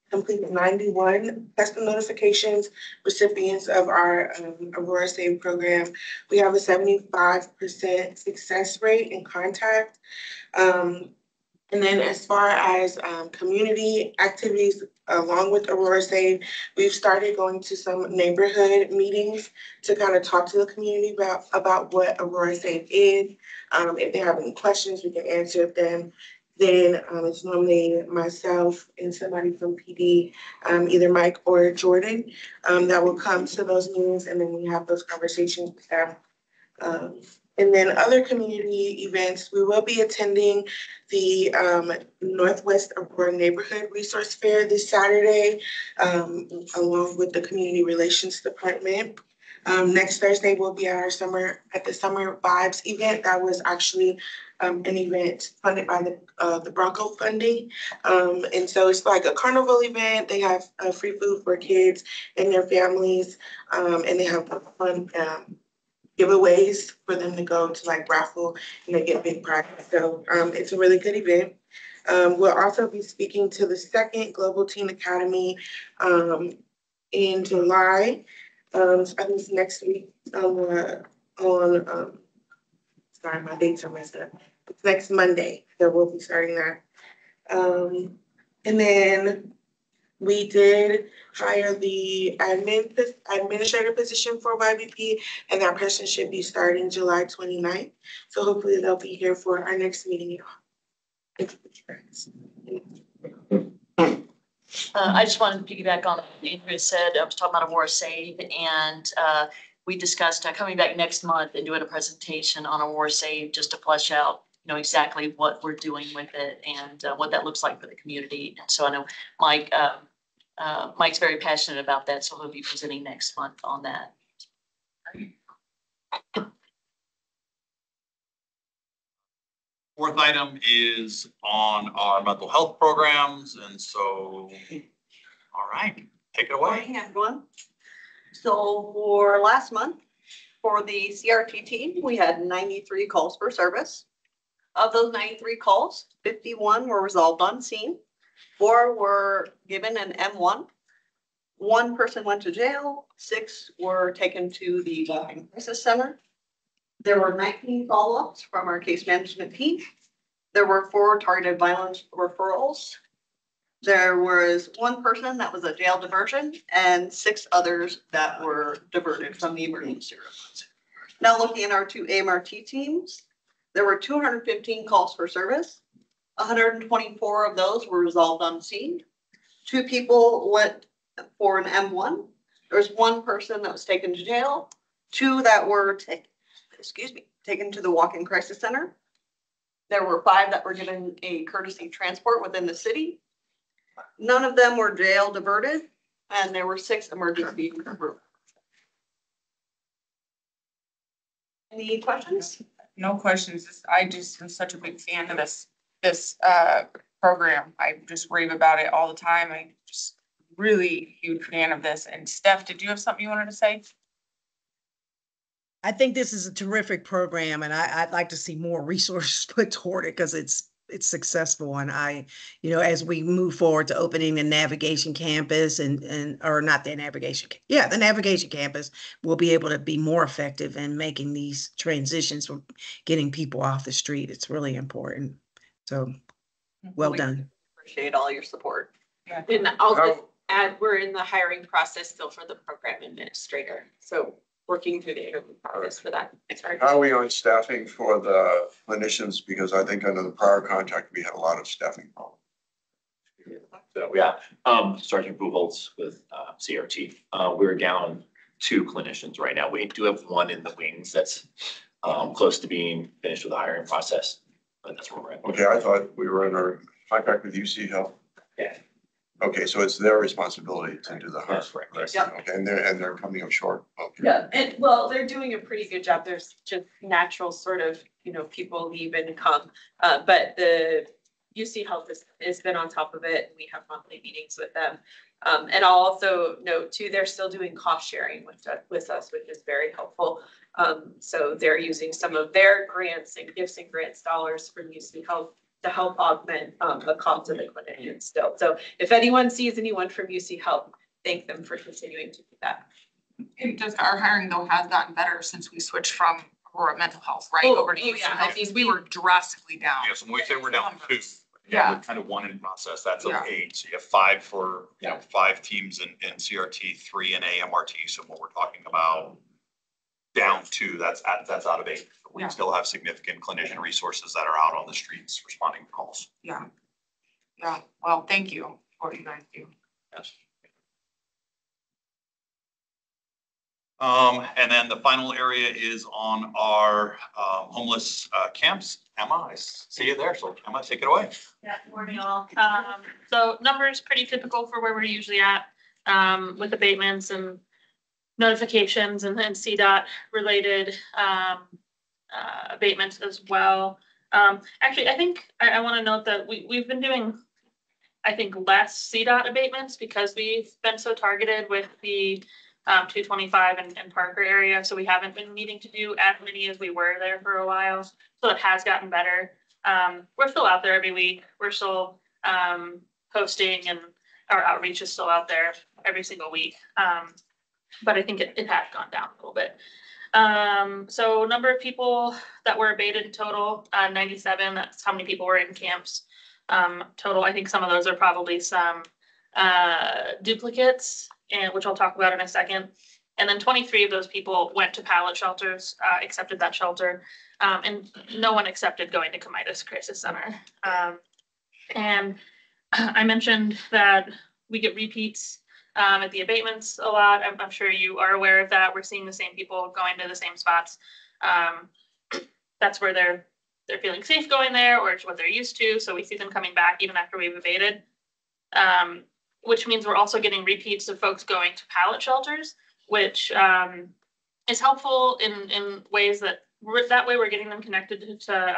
completed 91 custom notifications, recipients of our Aurora Save program. We have a 75% success rate in contact. And then as far as community activities, along with Aurora Save, we've started going to some neighborhood meetings to kind of talk to the community about what Aurora Save is. If they have any questions, we can answer them. Then it's normally myself and somebody from PD, either Mike or Jordan, that will come to those meetings, and then we have those conversations with them. And then other community events, we will be attending the Northwest Aurora Neighborhood Resource Fair this Saturday, along with the Community Relations Department. Next Thursday, we'll be at the Summer Vibes event. That was actually an event funded by the Bronco funding. And so it's like a carnival event. They have free food for kids and their families. And they have fun giveaways for them to go to like raffle and they get big prizes. So it's a really good event. We'll also be speaking to the second Global Teen Academy in July. I think it's next week sorry, my dates are messed up. It's next Monday that we'll be starting that. And then we did hire the administrator position for YBP, and that person should be starting July 29th. So hopefully they'll be here for our next meeting. I just wanted to piggyback on what Andrea said. I was talking about Aurora Save, and we discussed coming back next month and doing a presentation on Aurora Save just to flesh out, exactly what we're doing with it and what that looks like for the community. And so I know Mike's very passionate about that, so he'll be presenting next month on that. Fourth item is on our mental health programs, and so, all right, take it away. Morning, everyone. So for last month, for the CRT team, we had 93 calls for service. Of those 93 calls, 51 were resolved on scene. 4 were given an M1. 1 person went to jail. 6 were taken to the Walking Crisis Center. There were 19 follow-ups from our case management team. There were 4 targeted violence referrals. There was 1 person that was a jail diversion and 6 others that were diverted from the emergency room. Now looking at our 2 AMRT teams, there were 215 calls for service. 124 of those were resolved on scene. 2 people went for an M1. There was 1 person that was taken to jail. 2 that were taken to the Walk-in Crisis Center. There were 5 that were given a courtesy transport within the city. None of them were jail diverted, and there were 6 emergency rooms. Any questions? No questions. I just am such a big fan of this program. I just rave about it all the time. I just really huge fan of this. And Steph, did you have something you wanted to say? I think this is a terrific program, and I'd like to see more resources put toward it because it's successful. And as we move forward to opening the navigation campus or not the navigation, the navigation campus, we'll be able to be more effective in making these transitions from getting people off the street. It's really important. So well done. Appreciate all your support. Yeah. And I'll just add, we're in the hiring process still for the program administrator. So working through the interview process for that. Sorry. How are we on staffing for the clinicians? Because I think under the prior contract, we had a lot of staffing problems. So Sergeant Buchholz with CRT. We're down 2 clinicians right now. We do have 1 in the wings that's close to being finished with the hiring process, but that's where we're at. Okay, I thought we were under contract with UC Health. Yeah. Okay, so it's their responsibility to do the hiring. That's correct. Right? Yep. Okay, and they're coming up short. Okay. Yeah, and well, they're doing a pretty good job. There's just natural sort of, people leave and come. But the UC Health has been on top of it. We have monthly meetings with them. And I'll also note too, they're still doing cost sharing with us, which is very helpful. So they're using some of their grants and gifts and grants dollars from UC Health to help augment the cost of the clinicians still. So if anyone sees anyone from UC Health, thank them for continuing to do that. And just our hiring though has gotten better since we switched from Aurora Mental Health, right? Oh, Over to oh, UC yeah. Health, because we were drastically down. Yeah, so when we say we're down 2, Yeah. we're kind of 1 in process, that's of Yeah. 8. So you have 5 for, 5 teams in CRT, 3 in AMRT. So what we're talking about down 2, that's out of 8. We Yeah. still have significant clinician resources that are out on the streets responding to calls. Yeah. Yeah. Well, thank you for what you guys do. Yes. And then the final area is on our homeless camps. Emma, I see you there. So Emma, take it away. Yeah, morning all. So numbers pretty typical for where we're usually at with abatements and notifications and then CDOT related abatements as well. Actually, I think I want to note that we've been doing, I think, less CDOT abatements because we've been so targeted with the 225 and Parker area. So we haven't been needing to do as many as we were there for a while. So it has gotten better. We're still out there every week. We're still posting, and our outreach is still out there every single week. But I think it has gone down a little bit. So number of people that were abated in total, 97. That's how many people were in camps total. I think some of those are probably some duplicates, and which I'll talk about in a second. And then 23 of those people went to pallet shelters, accepted that shelter, and no one accepted going to Comitas Crisis Center. And I mentioned that we get repeats at the abatements a lot. I'm sure you are aware of that. We're seeing the same people going to the same spots. That's where they're feeling safe going there, or it's what they're used to. So we see them coming back even after we've abated, which means we're also getting repeats of folks going to pallet shelters, which is helpful in ways that way we're getting them connected to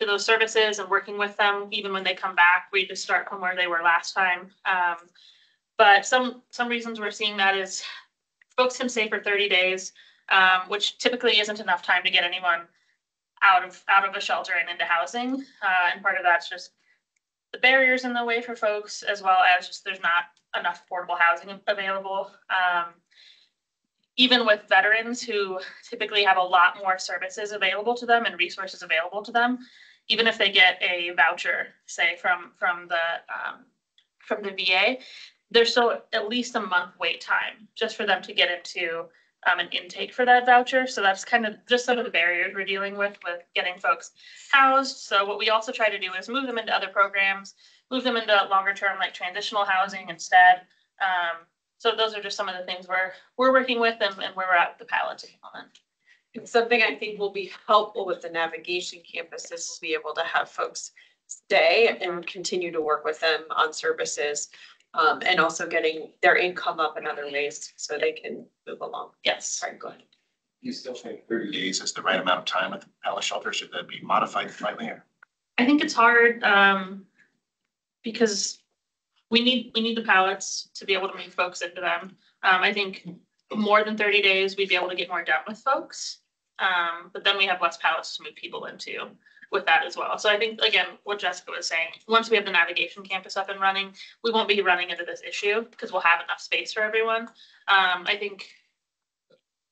those services and working with them. Even when they come back, we just start from where they were last time. But some reasons we're seeing that is folks can stay for 30 days, which typically isn't enough time to get anyone out of a shelter and into housing. And part of that's just the barriers in the way for folks, as well as just there's not enough affordable housing available. Even with veterans who typically have a lot more services available to them and resources available to them, even if they get a voucher, say from the VA, there's still at least a month wait time just for them to get into an intake for that voucher. So that's kind of just some of the barriers we're dealing with getting folks housed. So what we also try to do is move them into other programs, move them into longer term like transitional housing instead. So those are just some of the things we're working with and where we're at with the pallets at the moment. And something I think will be helpful with the navigation campus is to be able to have folks stay and continue to work with them on services, and also getting their income up in other ways so they can move along. Yes. Sorry, go ahead. You still think 30 days is the right amount of time at the pallet shelter? Should that be modified slightly? I think it's hard because we need the pallets to be able to move folks into them. I think more than 30 days, we'd be able to get more done with folks. But then we have less pallets to move people into with that as well. So I think, again, what Jessica was saying, once we have the navigation campus up and running, we won't be running into this issue because we'll have enough space for everyone. I think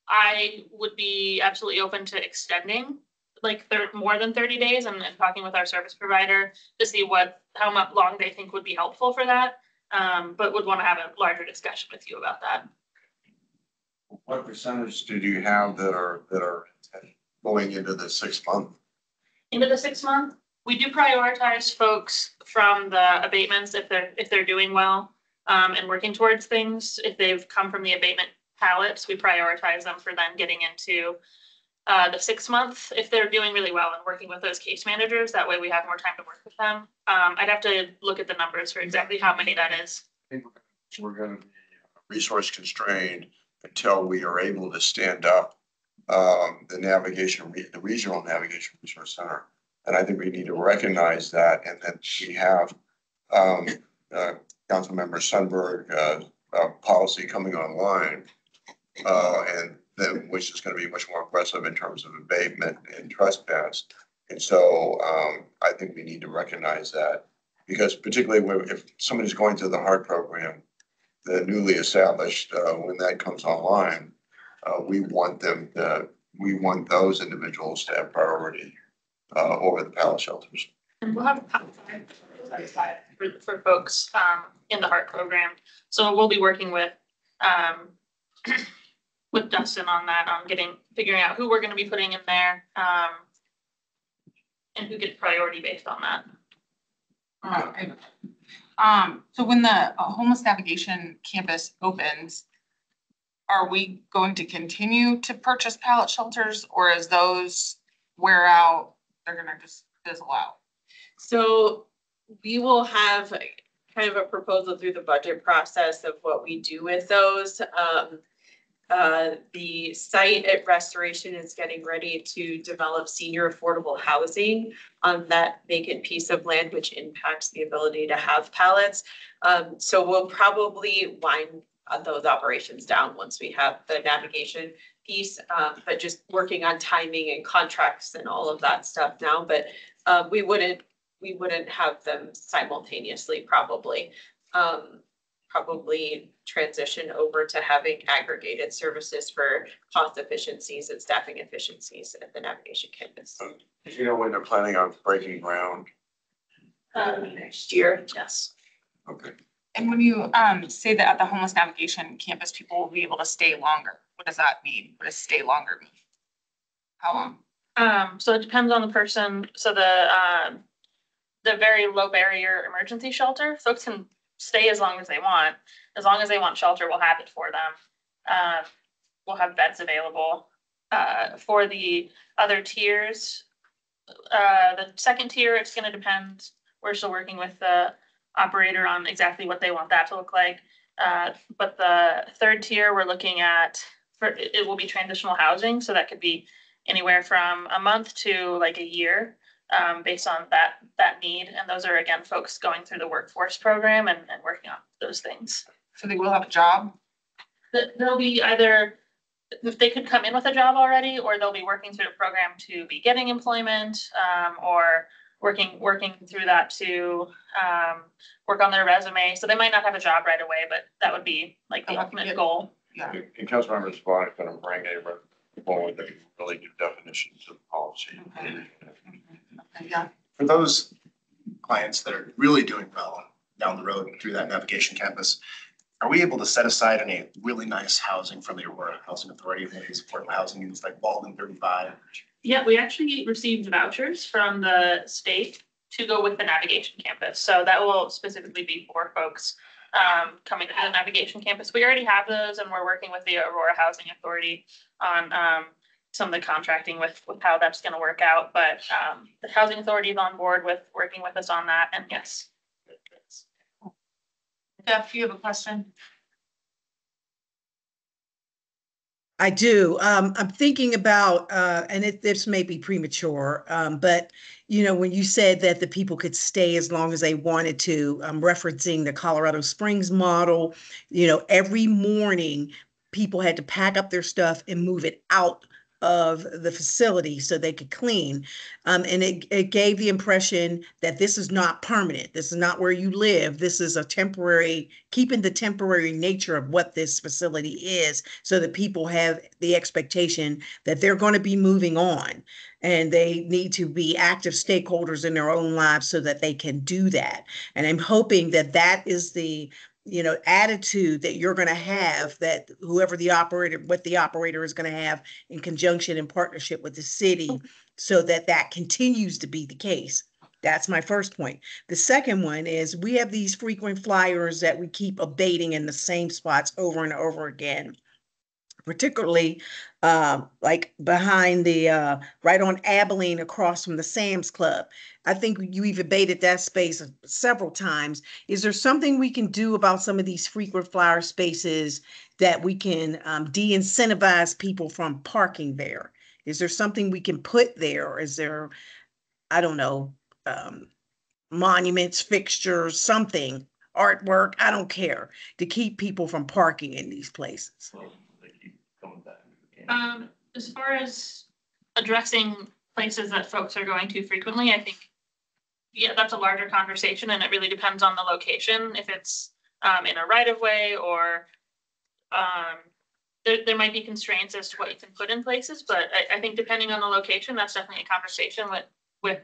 I would be absolutely open to extending like more than 30 days and talking with our service provider to see how much long they think would be helpful for that. But would want to have a larger discussion with you about that. What percentage do you have that are going into the 6 month? Into the 6 month, we do prioritize folks from the abatements if they're doing well and working towards things. If they've come from the abatement pallets, we prioritize them for then getting into the 6 month. If they're doing really well and working with those case managers, that way we have more time to work with them. I'd have to look at the numbers for exactly how many that is. I think we're going to be resource constrained until we are able to stand up the regional navigation resource center. And I think we need to recognize that. And then we have Councilmember Sundberg policy coming online, and then which is going to be much more aggressive in terms of abatement and trespass. And so I think we need to recognize that, because particularly if somebody's going through the HART program, the newly established, when that comes online, we want those individuals to have priority over the pallet shelters. And we'll have a pallet side for folks in the HART program. So we'll be working with Dustin on that, on figuring out who we're going to be putting in there and who gets priority based on that. So when the homeless navigation campus opens, are we going to continue to purchase pallet shelters, or as those wear out, they're gonna just fizzle out? So we will have kind of a proposal through the budget process of what we do with those. The site at Restoration is getting ready to develop senior affordable housing on that vacant piece of land, which impacts the ability to have pallets. So we'll probably wind those operations down once we have the navigation piece, but just working on timing and contracts and all of that stuff now. But we wouldn't have them simultaneously, probably. Probably transition over to having aggregated services for cost efficiencies and staffing efficiencies at the navigation campus. Do you know when they're planning on breaking ground? Next year. Yes. Okay. And when you say that at the homeless navigation campus, people will be able to stay longer, what does that mean? What does stay longer mean? How long? So it depends on the person. So the very low barrier emergency shelter, folks can stay as long as they want. As long as they want shelter, we'll have it for them. We'll have beds available. For the other tiers, the second tier, it's gonna depend. We're still working with the operator on exactly what they want that to look like. But the third tier, we're looking at, it will be transitional housing. So that could be anywhere from a month to like a year. Based on that need. And those are, again, folks going through the workforce program and working on those things. So they will have a job? They'll be either, they could come in with a job already, or they'll be working through a program to be getting employment, or working through that to work on their resume. So they might not have a job right away, but that would be like the ultimate goal. Yeah. And Councilmember Sabanic going to bring forward the really good definitions of policy. Okay. Yeah. For those clients that are really doing well down the road through that navigation campus, are we able to set aside any really nice housing from the Aurora Housing Authority, these affordable housing units like Baldwin 35? Yeah, we actually received vouchers from the state to go with the navigation campus. So that will specifically be for folks coming to the navigation campus. We already have those, and we're working with the Aurora Housing Authority on some of the contracting with how that's going to work out. But the Housing Authority is on board with working with us on that. And yes. Jeff, you have a question? I do. I'm thinking about, and this may be premature, but you know, when you said that the people could stay as long as they wanted to, I'm referencing the Colorado Springs model. You know, every morning people had to pack up their stuff and move it out of the facility so they could clean. And it gave the impression that this is not permanent. This is not where you live. This is a temporary, keeping the temporary nature of what this facility is, so that people have the expectation that they're going to be moving on, and they need to be active stakeholders in their own lives so that they can do that. And I'm hoping that that is the attitude that you're going to have, that whoever the operator, what the operator is going to have in conjunction and partnership with the city, so that that continues to be the case. That's my first point. The second one is we have these frequent flyers that we keep abating in the same spots over and over again. Particularly like behind the right on Abilene across from the Sam's Club. I think you even abated that space several times. Is there something we can do about some of these frequent flyer spaces that we can de-incentivize people from parking there? Is there something we can put there? Or is there, I don't know, monuments, fixtures, something, artwork, I don't care, to keep people from parking in these places? As far as addressing places that folks are going to frequently, I think, yeah, that's a larger conversation, and it really depends on the location. If it's in a right of way, or there might be constraints as to what you can put in places. But I think depending on the location, that's definitely a conversation with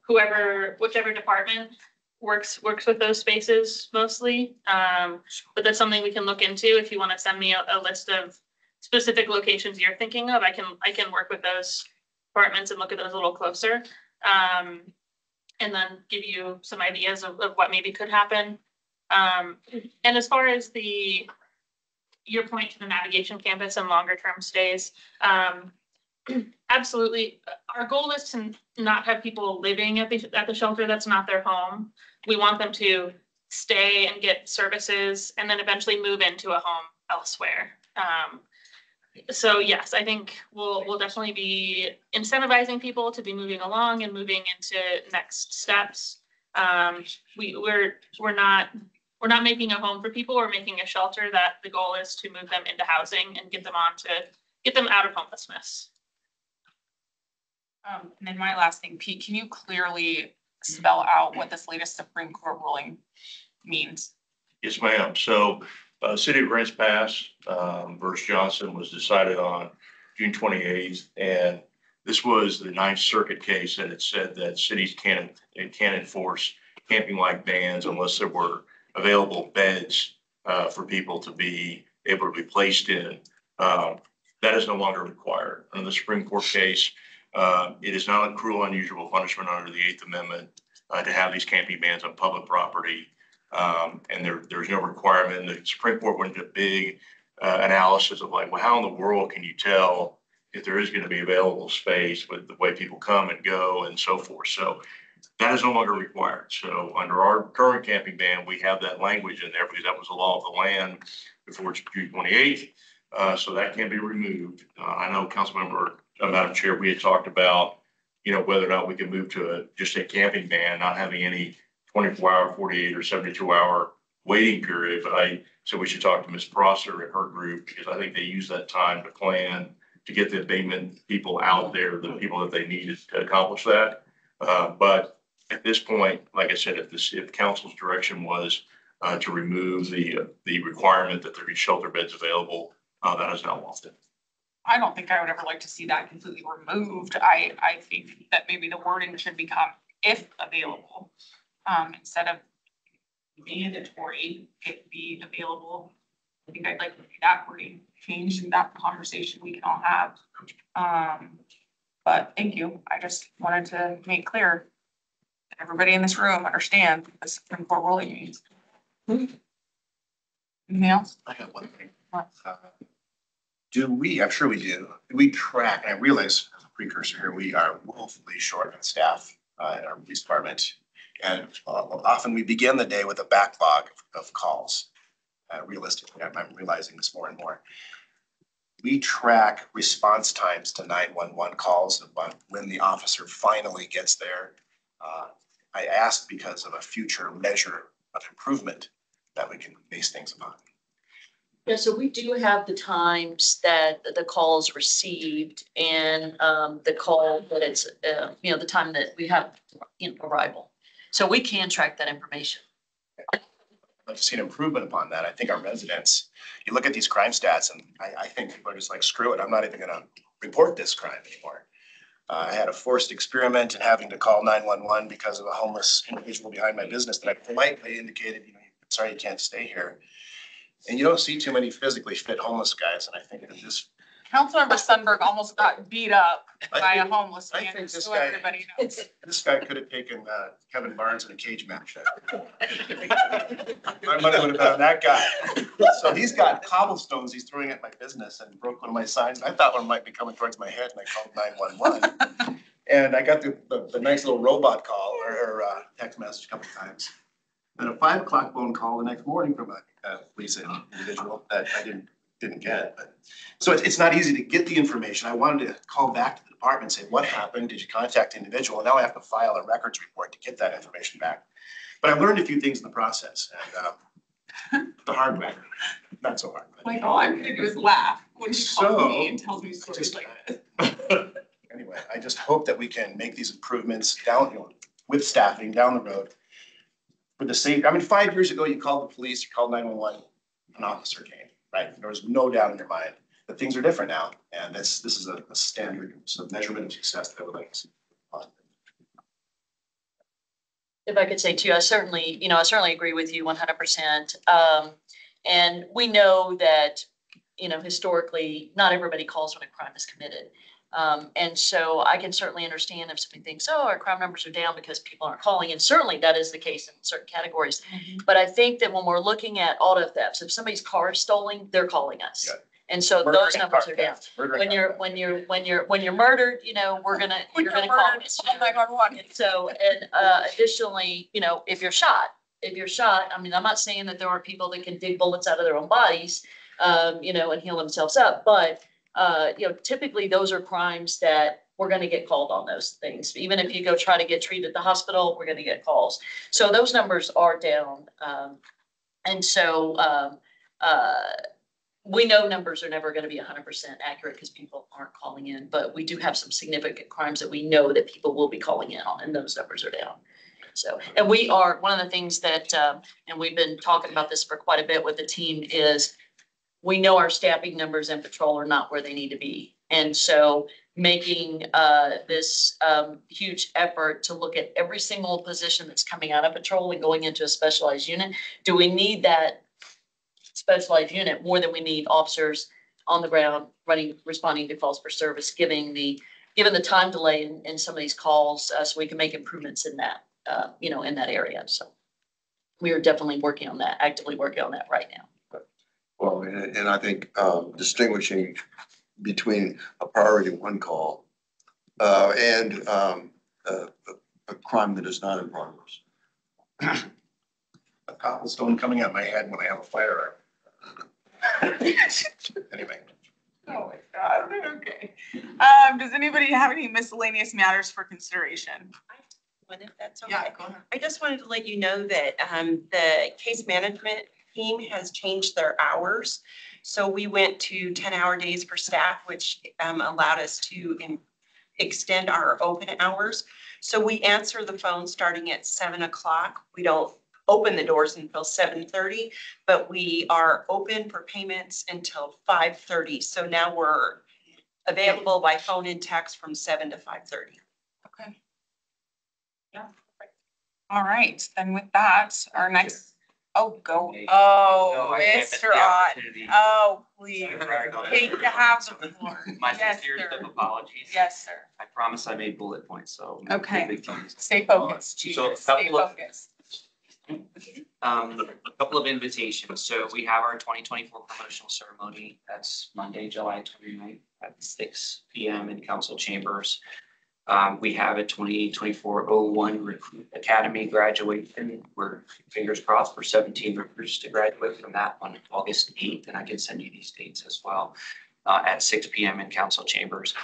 whichever department works with those spaces mostly. But that's something we can look into. If you want to send me a list of specific locations you're thinking of, I can work with those departments and look at those a little closer, and then give you some ideas of what maybe could happen. And as far as your point to the navigation campus and longer term stays, absolutely. Our goal is to not have people living at the shelter that's not their home. We want them to stay and get services and then eventually move into a home elsewhere. So yes, I think we'll definitely be incentivizing people to be moving along and moving into next steps. We're not making a home for people. We're making a shelter that the goal is to move them into housing and get them out of homelessness. And then my last thing, Pete, can you clearly spell out what this latest Supreme Court ruling means? Yes, ma'am. So, City of Grants Pass, versus Johnson was decided on June 28th. And this was the Ninth Circuit case, and it said that cities can't enforce camping-like bans unless there were available beds, for people to be able to be placed in. That is no longer required. Under the Supreme Court case, it is not a cruel, unusual punishment under the Eighth Amendment, to have these camping bans on public property. And there's no requirement. The Supreme Court went into a big analysis of like, well, how in the world can you tell if there is going to be available space with the way people come and go and so forth? So that is no longer required. So under our current camping ban, we have that language in there because that was the law of the land before June 28th. So that can be removed. I know Councilmember, Madam Chair, we had talked about, whether or not we can move to just a camping ban, not having any 24-hour, 48 or 72-hour waiting period. But I said we should talk to Ms. Prosser and her group because I think they use that time to plan to get the abatement people out there, the people that they needed to accomplish that. But at this point, like I said, if council's direction was to remove the requirement that there be shelter beds available, that is not wanted. I don't think I would ever like to see that completely removed. I think that maybe the wording should become if available, instead of mandatory, it be available. I think I'd like to see that wording changed in that conversation we can all have. But thank you. I just wanted to make clear that everybody in this room understands what the Supreme Court ruling means. Anything else? I have one thing. What? I'm sure we do track, and I realize as a precursor here, we are woefully short on staff in our police department. And often we begin the day with a backlog of calls. Realistically, I'm realizing this more and more. We track response times to 911 calls about when the officer finally gets there. I asked because of a future measure of improvement that we can base things upon. Yeah, so we do have the times that the call is received and the call that it's, the time that we have arrival. So we can track that information. I'd like to see an improvement upon that. I think our residents, you look at these crime stats and I think people are just like, screw it, I'm not even gonna report this crime anymore. I had a forced experiment in having to call 911 because of a homeless individual behind my business that I politely indicated, sorry, you can't stay here. And you don't see too many physically fit homeless guys. And I think that this Councilmember Sundberg almost got beat up by a homeless man. I think this So guy, everybody knows. this guy could have taken Kevin Barnes in a cage match. My money would have been on that guy. So he's got cobblestones he's throwing at my business and broke one of my signs. I thought one might be coming towards my head and I called 911. And I got the nice little robot call or text message a couple of times. Then a 5 o'clock phone call the next morning from a police individual that I didn't get. But so it's not easy to get the information. I wanted to call back to the department and say, what happened? Did you contact the individual? And now I have to file a records report to get that information back. But I've learned a few things in the process and the hard way, not so hard. Like all I'm gonna do is laugh when she calls me and tells me stories like this. Anyway, I just hope that we can make these improvements down, with staffing down the road. For the same, 5 years ago, you called the police, you called 911, an officer came, right? There was no doubt in your mind that things are different now. And this is a standard measurement of success that I would like to see. If I could say too, I certainly agree with you 100%. And we know that, historically, not everybody calls when a crime is committed. And so I can certainly understand if somebody thinks, oh, our crime numbers are down because people aren't calling. And certainly that is the case in certain categories. Mm-hmm. But I think that when we're looking at auto thefts, if somebody's car is stolen, they're calling us. Yeah. And so those numbers are down. When you're murdered, you're gonna call us. And so, additionally, if you're shot, I'm not saying that there are people that can dig bullets out of their own bodies, you know, and heal themselves up. But, you know, typically those are crimes that we're gonna get called on those things. Even if you go try to get treated at the hospital, we're gonna get calls. So those numbers are down. And so, we know numbers are never gonna be 100% accurate because people aren't calling in, but we do have some significant crimes that we know that people will be calling in on, and those numbers are down. So, and we are, one of the things that, and we've been talking about this for quite a bit with the team, is we know our staffing numbers in patrol are not where they need to be. And so making this huge effort to look at every single position that's coming out of patrol and going into a specialized unit. Do we need that specialized unit more than we need officers on the ground responding to calls for service, given the time delay in some of these calls, so we can make improvements in that, you know, in that area. So we are definitely working on that, actively working on that right now. Well, and I think distinguishing between a priority one call and a crime that is not in progress. A cobblestone coming out my head when I have a firearm. Anyway. Oh my God, okay. Does anybody have any miscellaneous matters for consideration? If that's okay. Yeah, go ahead. I just wanted to let you know that the case management team has changed their hours. So we went to 10-hour days for staff, which allowed us to extend our open hours. So we answer the phone starting at 7 o'clock. We don't open the doors until 7:30, but we are open for payments until 5:30. So now we're available by phone and text from 7 to 5:30. Okay. Yeah. All right, then with that, our next, Mr. Ott. Oh, please. Hate to have the floor. My Yes, sincerest sir. of apologies. Yes, sir. I promise I made bullet points, so. Okay. big thumbs. Stay focused, Chief. So a Stay couple of- focused. A couple of invitations. So we have our 2024 promotional ceremony. That's Monday, July 29th at 6 p.m. in council chambers. We have a 2024-01 Recruit Academy graduation. We're fingers crossed for 17 recruits to graduate from that on August 8th, and I can send you these dates as well, at 6 p.m. in council chambers.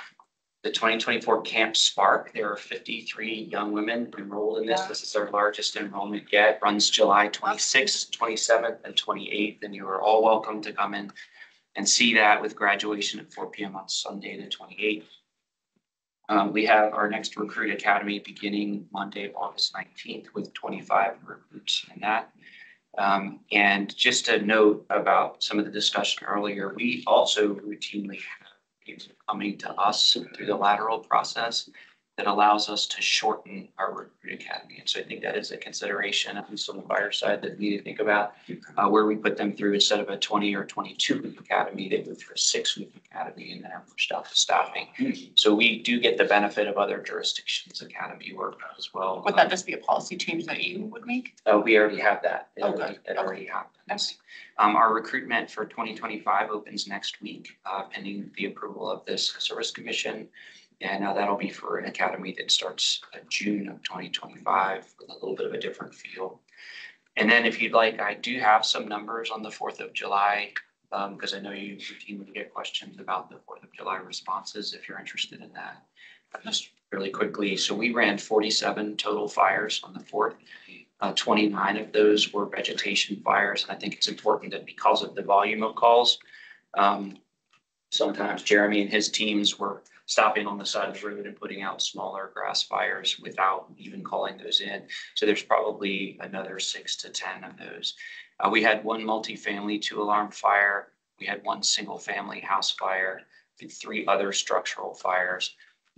The 2024 Camp Spark, there are 53 young women enrolled in this. This is our largest enrollment yet. Runs July 26th, 27th, and 28th, and you are all welcome to come in and see that, with graduation at 4 p.m. on Sunday, the 28th. We have our next Recruit Academy beginning Monday, August 19th, with 25 recruits in that. And just a note about some of the discussion earlier, we also routinely have people coming to us through the lateral process that allows us to shorten our Recruit Academy. And so I think that is a consideration, at least on the fire side, that we need to think about, where we put them through. Instead of a 20 or 22-week academy, they move through a 6-week academy and then are pushed out to staffing. So we do get the benefit of other jurisdictions' academy work as well. Would that just be a policy change that you would make? We already have that. It Okay. already happens. Our recruitment for 2025 opens next week, pending the approval of this service commission. And that'll be for an academy that starts June of 2025 with a little bit of a different feel. And then if you'd like, I do have some numbers on the 4th of July, because I know you routinely get questions about the 4th of July responses, if you're interested in that. Just really quickly, so we ran 47 total fires on the 4th. 29 of those were vegetation fires. And I think it's important that because of the volume of calls, sometimes Jeremy and his teams were stopping on the side of the road and putting out smaller grass fires without even calling those in. So there's probably another 6 to 10 of those. We had one multifamily 2-alarm fire. We had one single family house fire, 3 other structural fires.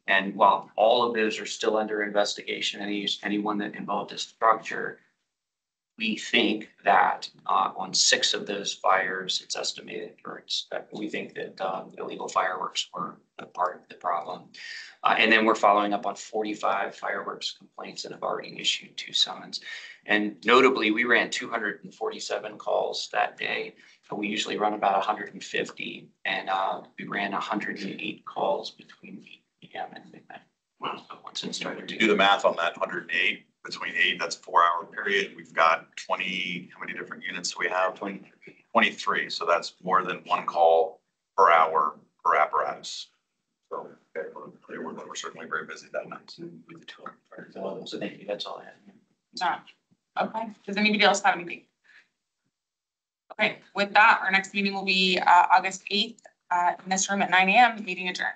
And while all of those are still under investigation, anyone that involved a structure, we think that on 6 of those fires, it's estimated, or we think that illegal fireworks were a part of the problem. And then we're following up on 45 fireworks complaints and have already issued 2 summons. And notably, we ran 247 calls that day. We usually run about 150, and we ran 108 calls between 8 p.m. and midnight. Wow. So once it started To do the math on that 108, between 8, that's a 4-hour period. We've got 20, how many different units do we have? 20. 23, so that's more than one call per hour per apparatus. So we're certainly very busy that night. So thank you, that's all I have. Okay, does anybody else have anything? Okay, with that, our next meeting will be August 8th in this room at 9 a.m. Meeting adjourned.